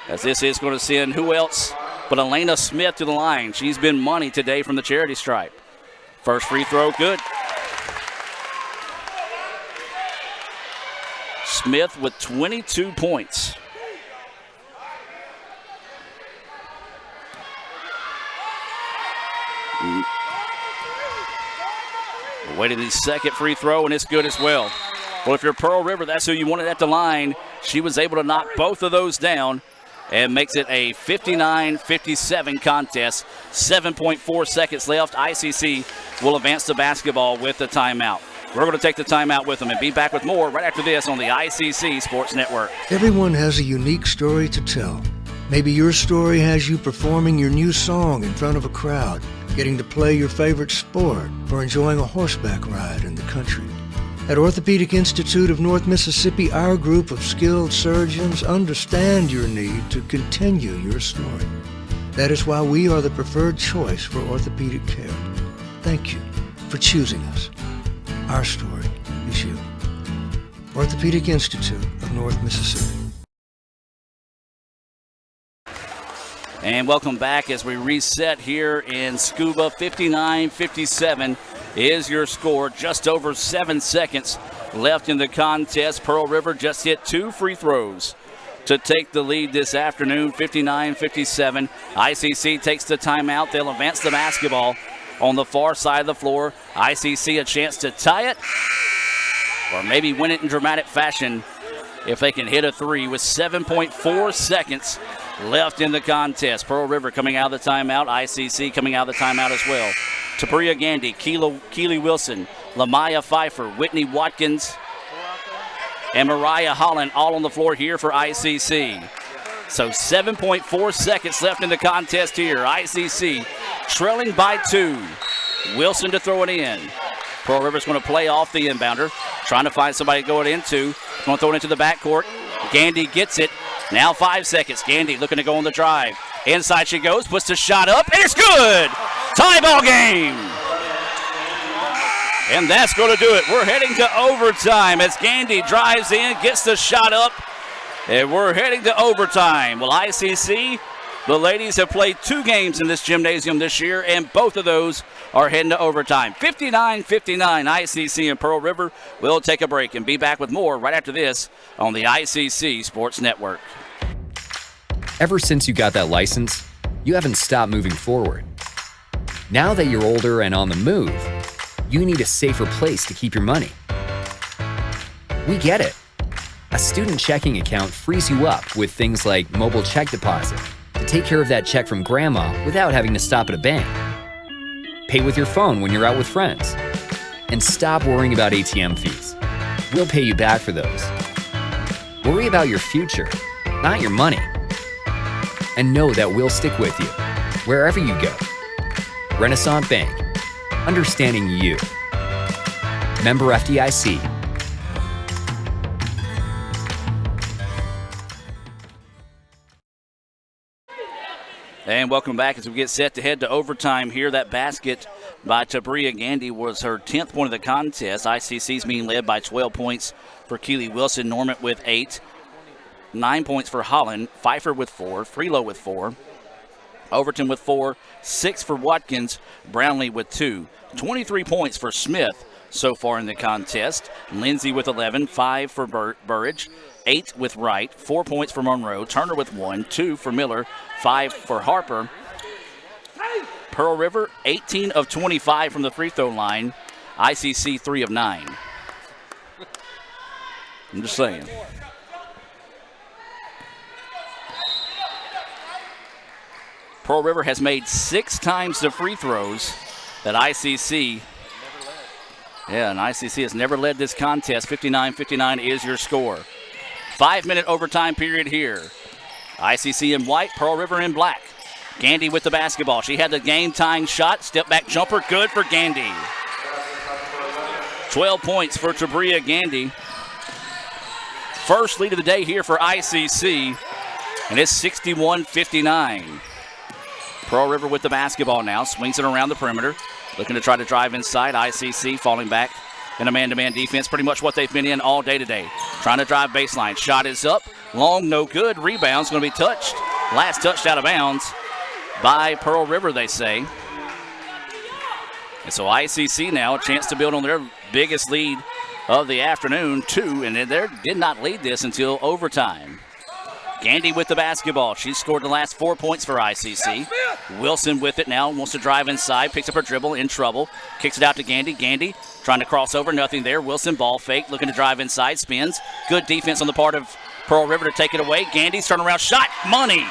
As this is going to send who else but Elena Smith to the line. She's been money today from the charity stripe. First free throw, good. Smith with 22 points. Waiting the second free throw, and it's good as well. Well, if you're Pearl River, that's who you wanted at the line. She was able to knock both of those down and makes it a 59-57 contest. 7.4 seconds left. ICC will advance the basketball with the timeout. We're going to take the timeout with them and be back with more right after this on the ICC Sports Network. Everyone has a unique story to tell. Maybe your story has you performing your new song in front of a crowd, getting to play your favorite sport, or enjoying a horseback ride in the country. At Orthopedic Institute of North Mississippi, our group of skilled surgeons understand your need to continue your story. That is why we are the preferred choice for orthopedic care. Thank you for choosing us. Our story is you. Orthopedic Institute of North Mississippi. And welcome back as we reset here in Scuba. 59-57 is your score. Just over 7 seconds left in the contest. Pearl River just hit 2 free throws to take the lead this afternoon, 59-57. ICC takes the timeout. They'll advance the basketball on the far side of the floor. ICC a chance to tie it or maybe win it in dramatic fashion if they can hit a 3 with 7.4 seconds left in the contest. Pearl River coming out of the timeout. ICC coming out of the timeout as well. Tabria Gandy, Keeley Wilson, Lamaya Pfeiffer, Whitney Watkins, and Mariah Holland all on the floor here for ICC. So 7.4 seconds left in the contest here. ICC trailing by 2. Wilson to throw it in. Pearl River's going to play off the inbounder, trying to find somebody to go it into. Going to throw it into the backcourt. Gandy gets it. Now 5 seconds. Gandy looking to go on the drive. Inside she goes, puts the shot up, and it's good! Tie ball game! And that's going to do it. We're heading to overtime as Gandy drives in, gets the shot up, and we're heading to overtime. Well, ICC, the ladies have played 2 games in this gymnasium this year, and both of those are heading to overtime. 59-59, ICC and Pearl River. We'll take a break and be back with more right after this on the ICC Sports Network. Ever since you got that license, you haven't stopped moving forward. Now that you're older and on the move, you need a safer place to keep your money. We get it. A student checking account frees you up with things like mobile check deposit to take care of that check from grandma without having to stop at a bank. Pay with your phone when you're out with friends. And stop worrying about ATM fees. We'll pay you back for those. Worry about your future, not your money. And know that we'll stick with you, wherever you go. Renaissance Bank. Understanding you. Member FDIC. And welcome back as we get set to head to overtime here. That basket by Tabria Gandy was her 10th point of the contest. ICC's being led by 12 points for Keeley Wilson. Norman with 8. 9 points for Holland. Pfeiffer with 4. Freelo with 4. Overton with 4. 6 for Watkins. Brownlee with 2. 23 points for Smith so far in the contest. Lindsay with 11. 5 for Burridge. 8 with Wright, 4 points for Monroe, Turner with 1, 2 for Miller, 5 for Harper. Pearl River, 18 of 25 from the free throw line. ICC, 3 of 9. I'm just saying. Pearl River has made 6 times the free throws that ICC. Yeah, and ICC has never led this contest. 59-59 is your score. 5-minute overtime period here. ICC in white, Pearl River in black. Gandy with the basketball. She had the game-tying shot. Step-back jumper, good for Gandy. 12 points for Tabria Gandy. First lead of the day here for ICC, and it's 61-59. Pearl River with the basketball now. Swings it around the perimeter. Looking to try to drive inside. ICC falling back in a man-to-man defense, pretty much what they've been in all day today. Trying to drive baseline. Shot is up. Long, no good. Rebound's going to be touched. Last touched out of bounds by Pearl River, they say. And so ICC now a chance to build on their biggest lead of the afternoon, 2, and they did not lead this until overtime. Gandy with the basketball. She scored the last 4 points for ICC. Wilson with it now, wants to drive inside, picks up her dribble, in trouble. Kicks it out to Gandy. Gandy trying to cross over, nothing there. Wilson ball fake, looking to drive inside, spins. Good defense on the part of Pearl River to take it away. Gandy's turnaround shot, money.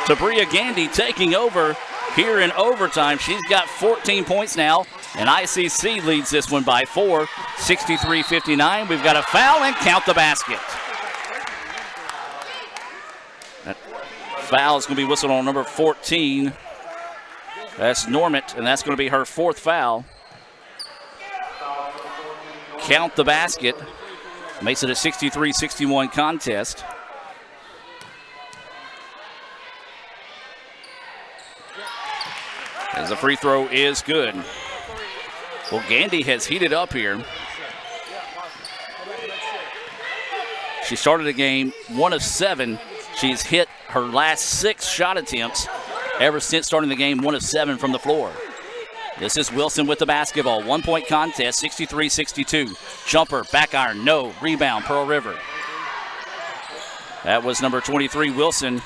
Tabria Gandy taking over here in overtime. She's got 14 points now, and ICC leads this one by 4, 63-59. We've got a foul and count the basket. That foul is going to be whistled on number 14. That's Normant, and that's going to be her 4th foul. Count the basket. Makes it a 63-61 contest. As the free throw is good. Well, Gandy has heated up here. She started the game 1 of 7. She's hit her last 6 shot attempts ever since starting the game, 1 of 7 from the floor. This is Wilson with the basketball. 1-point contest, 63-62. Jumper, back iron, no. Rebound, Pearl River. That was number 23, Wilson,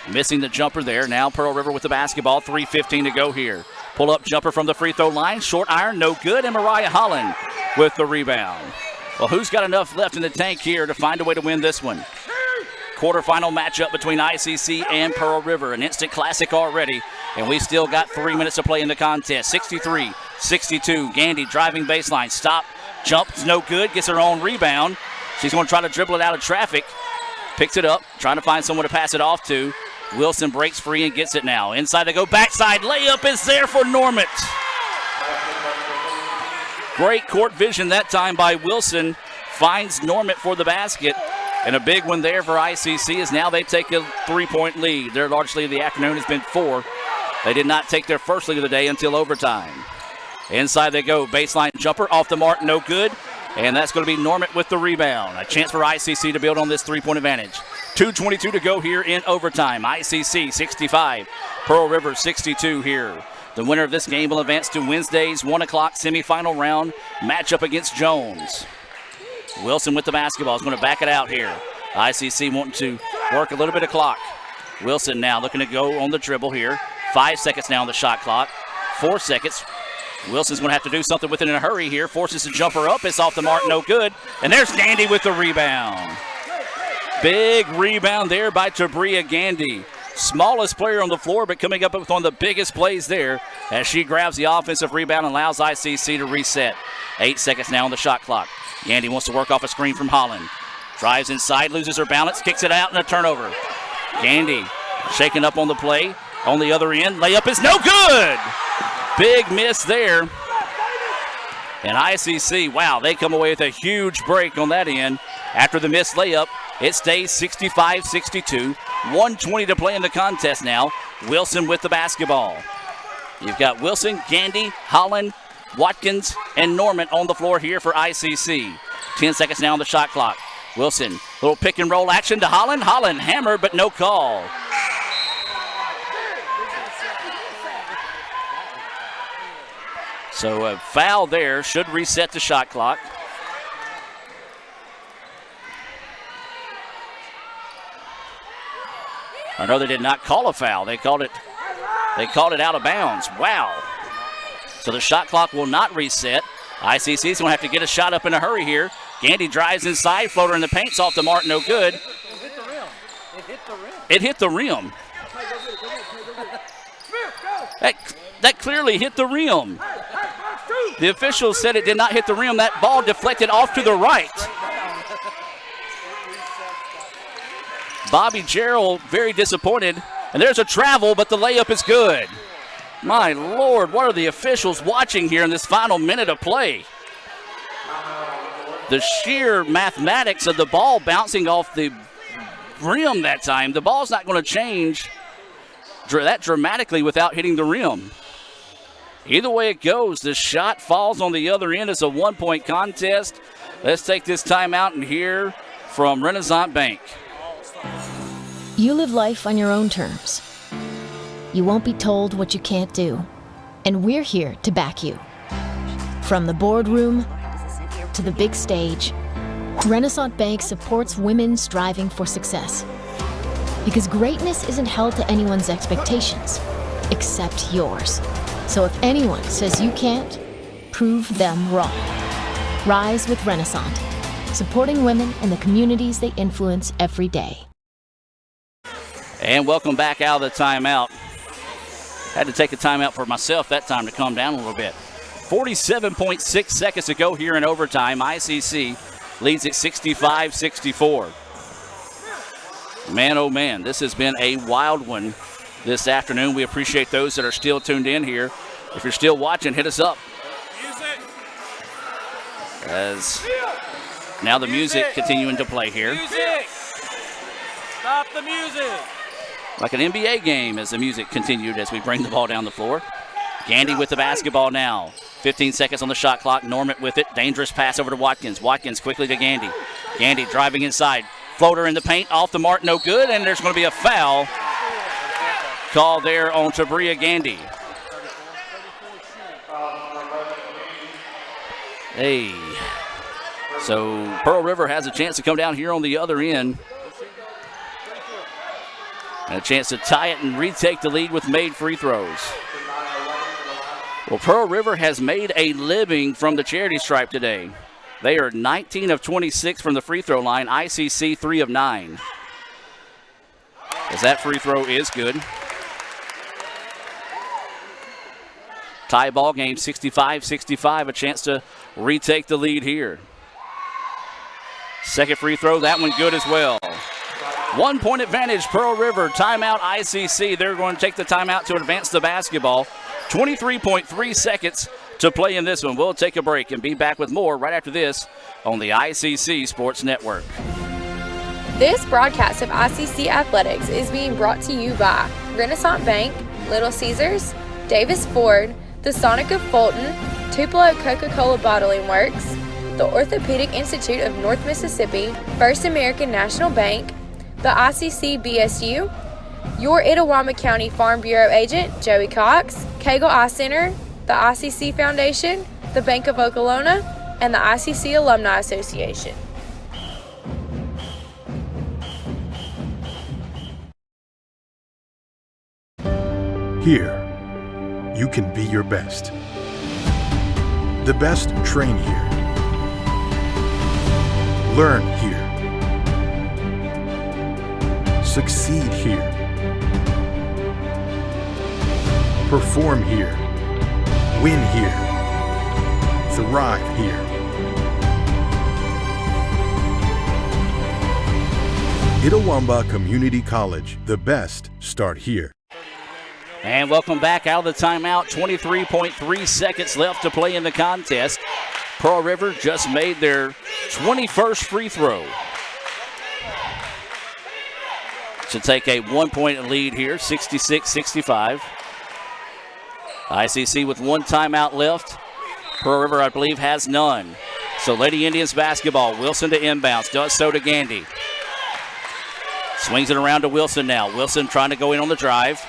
missing the jumper there. Now Pearl River with the basketball, 3:15 to go here. Pull up jumper from the free throw line, short iron, no good, and Mariah Holland with the rebound. Well, who's got enough left in the tank here to find a way to win this one? Quarterfinal matchup between ICC and Pearl River, an instant classic already, and we still got 3 minutes to play in the contest. 63-62, Gandy driving baseline, stop, jumps, no good, gets her own rebound. She's going to try to dribble it out of traffic, picks it up, trying to find someone to pass it off to. Wilson breaks free and gets it now. Inside they go, backside layup is there for Normant. Great court vision that time by Wilson, finds Normant for the basket. And a big one there for ICC is now they take a 3-point lead. Their largest lead of the afternoon has been 4. They did not take their first lead of the day until overtime. Inside they go. Baseline jumper off the mark, no good. And that's going to be Normant with the rebound. A chance for ICC to build on this 3-point advantage. 2:22 to go here in overtime. ICC 65, Pearl River 62 here. The winner of this game will advance to Wednesday's 1 o'clock semifinal round matchup against Jones. Wilson with the basketball is going to back it out here. ICC wanting to work a little bit of clock. Wilson now looking to go on the dribble here. 5 seconds now on the shot clock. 4 seconds. Wilson's going to have to do something with it in a hurry here. Forces the jumper up. It's off the mark, no good. And there's Gandy with the rebound. Big rebound there by Tabria Gandy. Smallest player on the floor, but coming up with one of the biggest plays there as she grabs the offensive rebound and allows ICC to reset. 8 seconds now on the shot clock. Gandy wants to work off a screen from Holland. Drives inside, loses her balance, kicks it out, and a turnover. Gandy shaking up on the play. On the other end, layup is no good. Big miss there. And ICC, wow, they come away with a huge break on that end. After the missed layup, it stays 65-62. 1:20 to play in the contest now. Wilson with the basketball. You've got Wilson, Gandy, Holland, Watkins, and Normant on the floor here for ICC. 10 seconds now on the shot clock. Wilson, little pick and roll action to Holland. Holland hammered, but no call. So a foul there should reset the shot clock. I know they did not call a foul. They called it out of bounds. Wow. So the shot clock will not reset. ICC's going to have to get a shot up in a hurry here. Gandy drives inside, floater in the paint's off the mark, no good. It hit the rim. It hit the rim. It hit the rim. That clearly hit the rim. The officials said it did not hit the rim. That ball deflected off to the right. Bobby Gerald very disappointed. And there's a travel, but the layup is good. My Lord, what are the officials watching here in this final minute of play? The sheer mathematics of the ball bouncing off the rim that time. The ball's not going to change that dramatically without hitting the rim. Either way it goes, the shot falls on the other end. It's a 1-point contest. Let's take this timeout and hear from Renaissance Bank. You live life on your own terms. You won't be told what you can't do. And we're here to back you. From the boardroom to the big stage, Renaissance Bank supports women striving for success. Because greatness isn't held to anyone's expectations, except yours. So if anyone says you can't, prove them wrong. Rise with Renaissance, supporting women in the communities they influence every day. And welcome back out of the timeout. Had to take a timeout for myself that time to calm down a little bit. 47.6 seconds to go here in overtime. ICC leads at 65-64. Man, oh man, this has been a wild one this afternoon. We appreciate those that are still tuned in here. If you're still watching, hit us up. As now the music continuing to play here. Music! Stop the music! Like an NBA game as the music continued as we bring the ball down the floor. Gandy with the basketball now. 15 seconds on the shot clock. Normant with it. Dangerous pass over to Watkins. Watkins quickly to Gandy. Gandy driving inside. Floater in the paint. Off the mark. No good. And there's going to be a foul called there on Tabria Gandy. Hey. So Pearl River has a chance to come down here on the other end. And a chance to tie it and retake the lead with made free throws. Well, Pearl River has made a living from the charity stripe today. They are 19 of 26 from the free throw line. ICC 3 of 9. As that free throw is good. Tie ball game, 65-65. A chance to retake the lead here. Second free throw, that one good as well. 1 point advantage, Pearl River. Timeout, ICC. They're going to take the timeout to advance the basketball. 23.3 seconds to play in this one. We'll take a break and be back with more right after this on the ICC Sports Network. This broadcast of ICC Athletics is being brought to you by Renaissance Bank, Little Caesars, Davis Ford, the Sonic of Fulton, Tupelo Coca-Cola Bottling Works, the Orthopedic Institute of North Mississippi, First American National Bank, the ICC BSU, your Itawamba County Farm Bureau agent, Joey Cox, Cagle Eye Center, the ICC Foundation, the Bank of Okolona, and the ICC Alumni Association. Here, you can be your best. The best train here. Learn here. Succeed here. Perform here. Win here. Thrive here. Itawamba Community College. The best start here. And welcome back out of the timeout. 23.3 seconds left to play in the contest. Pearl River just made their 21st free throw to take a 1 point lead here, 66-65. ICC with one timeout left. Pearl River, I believe, has none. So Lady Indians basketball. Wilson to inbounds, does so to Gandy. Swings it around to Wilson now. Wilson trying to go in on the drive.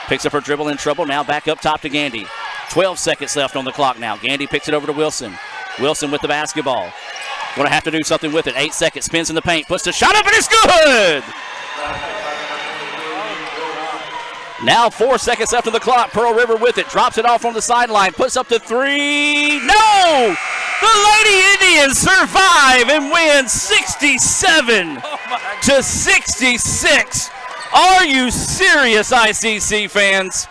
Picks up her dribble in trouble. Now back up top to Gandy. 12 seconds left on the clock now. Gandy picks it over to Wilson. Wilson with the basketball. Going to have to do something with it. 8 seconds. Spins in the paint. Puts the shot up and it's good! Now 4 seconds left on the clock. Pearl River with it. Drops it off on the sideline. Puts up the three. No! The Lady Indians survive and win 67-66. Are you serious, ICC fans?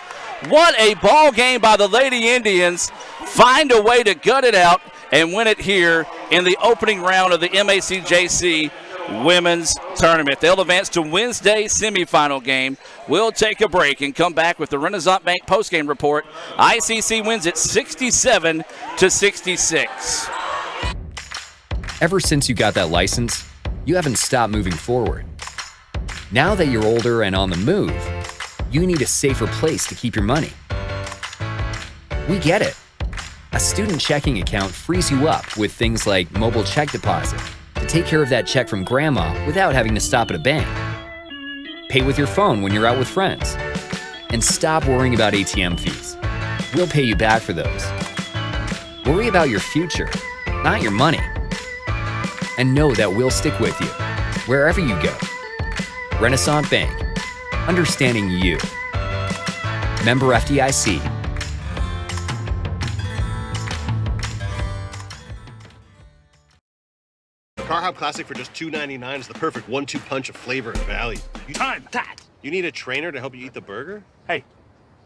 What a ball game by the Lady Indians. Find a way to gut it out and win it here in the opening round of the MACJC Women's Tournament. They'll advance to Wednesday's semifinal game. We'll take a break and come back with the Renaissance Bank postgame report. ICC wins it 67-66. Ever since you got that license, you haven't stopped moving forward. Now that you're older and on the move, you need a safer place to keep your money. We get it. A student checking account frees you up with things like mobile check deposit to take care of that check from grandma without having to stop at a bank. Pay with your phone when you're out with friends. And stop worrying about ATM fees. We'll pay you back for those. Worry about your future, not your money. And know that we'll stick with you wherever you go. Renaissance Bank, understanding you. Member FDIC. Carhop Classic for just $2.99 is the perfect 1-2 punch of flavor and value. Time that! You need a trainer to help you eat the burger? Hey,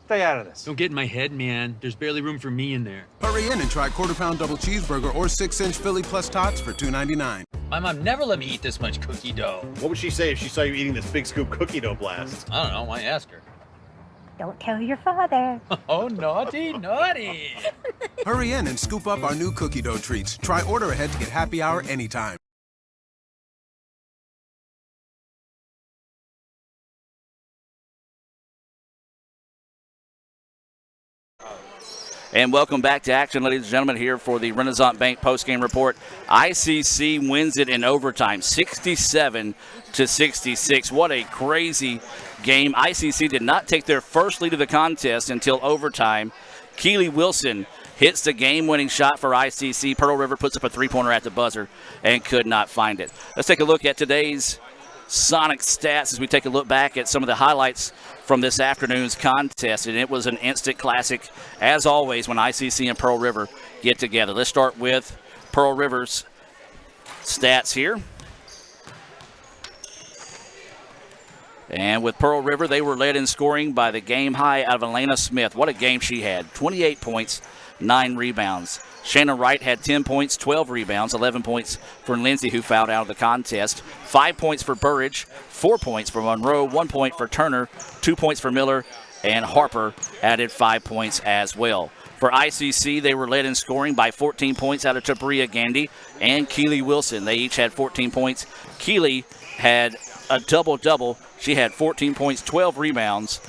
stay out of this. Don't get in my head, man. There's barely room for me in there. Hurry in and try quarter-pound double cheeseburger or 6-inch Philly plus tots for $2.99. My mom never let me eat this much cookie dough. What would she say if she saw you eating this big scoop cookie dough blast? I don't know. Why ask her? Don't tell your father. Oh, naughty, naughty. Hurry in and scoop up our new cookie dough treats. Try order ahead to get happy hour anytime. And welcome back to action, ladies and gentlemen, here for the Renaissance Bank postgame report. ICC wins it in overtime, 67-66. What a crazy game. ICC did not take their first lead of the contest until overtime. Keeley Wilson hits the game-winning shot for ICC. Pearl River puts up a three-pointer at the buzzer and could not find it. Let's take a look at today's Sonic stats as we take a look back at some of the highlights from this afternoon's contest, and it was an instant classic, as always, when ICC and Pearl River get together. Let's start with Pearl River's stats here. And with Pearl River, they were led in scoring by the game high out of Elena Smith. What a game she had. 28 points, 9 rebounds. Shannon Wright had 10 points, 12 rebounds, 11 points for Lindsay, who fouled out of the contest. 5 points for Burridge, 4 points for Monroe, 1 point for Turner, 2 points for Miller, and Harper added 5 points as well. For ICC, they were led in scoring by 14 points out of Tabria Gandy and Keeley Wilson. They each had 14 points. Keeley had a double-double. She had 14 points, 12 rebounds,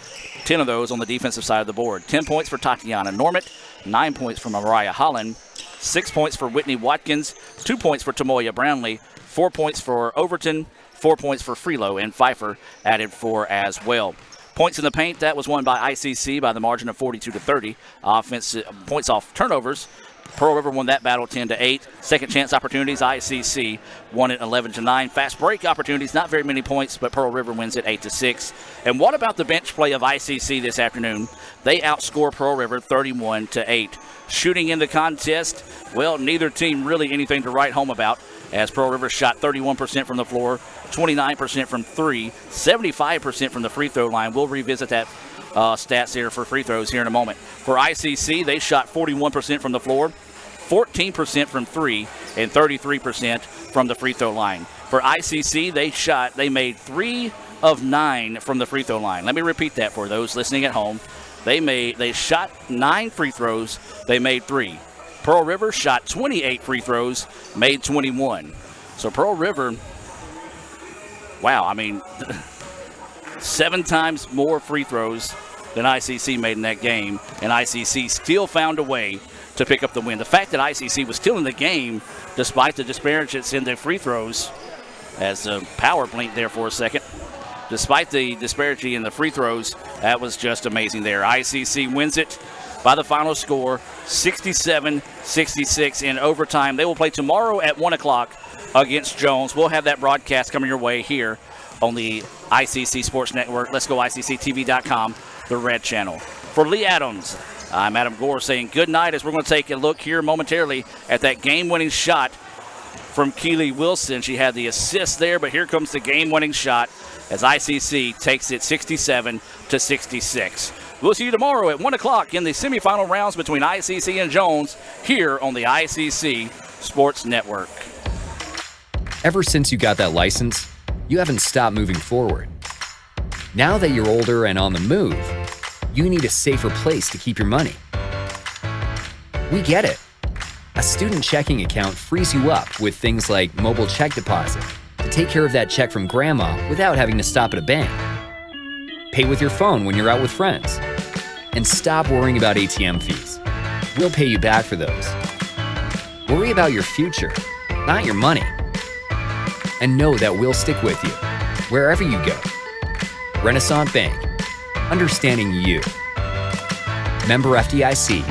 10 of those on the defensive side of the board. 10 points for Tatiana Normett, 9 points for Mariah Holland, 6 points for Whitney Watkins, 2 points for Tamoya Brownlee, 4 points for Overton, 4 points for Freelo, and Pfeiffer added 4 as well. Points in the paint, that was won by ICC by the margin of 42-30. Points off turnovers, Pearl River won that battle 10-8. Second chance opportunities, ICC won it 11-9. Fast break opportunities, not very many points, but Pearl River wins it 8-6. And what about the bench play of ICC this afternoon? They outscore Pearl River 31-8. Shooting in the contest, well, neither team really anything to write home about, as Pearl River shot 31% from the floor, 29% from three, 75% from the free throw line. We'll revisit that stats here for free throws here in a moment. For ICC, they shot 41% from the floor, 14% from three, and 33% from the free throw line. For ICC, they made 3 of 9 from the free throw line. Let me repeat that for those listening at home. They shot 9 free throws, they made 3. Pearl River shot 28 free throws, made 21. So Pearl River, wow, I mean, 7 times more free throws than ICC made in that game, and ICC still found a way to pick up the win. The fact that ICC was still in the game, despite the disparages in their free throws, as the power blinked there for a second, despite the disparity in the free throws, that was just amazing there. ICC wins it by the final score, 67-66 in overtime. They will play tomorrow at 1 o'clock against Jones. We'll have that broadcast coming your way here on the ICC Sports Network. Let's go ICCTV.com, the Red Channel. For Lee Adams, I'm Adam Gore saying good night as we're going to take a look here momentarily at that game-winning shot from Keeley Wilson. She had the assist there, but here comes the game-winning shot as ICC takes it 67-66. We'll see you tomorrow at 1 o'clock in the semifinal rounds between ICC and Jones here on the ICC Sports Network. Ever since you got that license, you haven't stopped moving forward. Now that you're older and on the move, you need a safer place to keep your money. We get it. A student checking account frees you up with things like mobile check deposit to take care of that check from grandma without having to stop at a bank. Pay with your phone when you're out with friends. And stop worrying about ATM fees. We'll pay you back for those. Worry about your future, not your money. And know that we'll stick with you wherever you go. Renaissance Bank, understanding you. Member FDIC.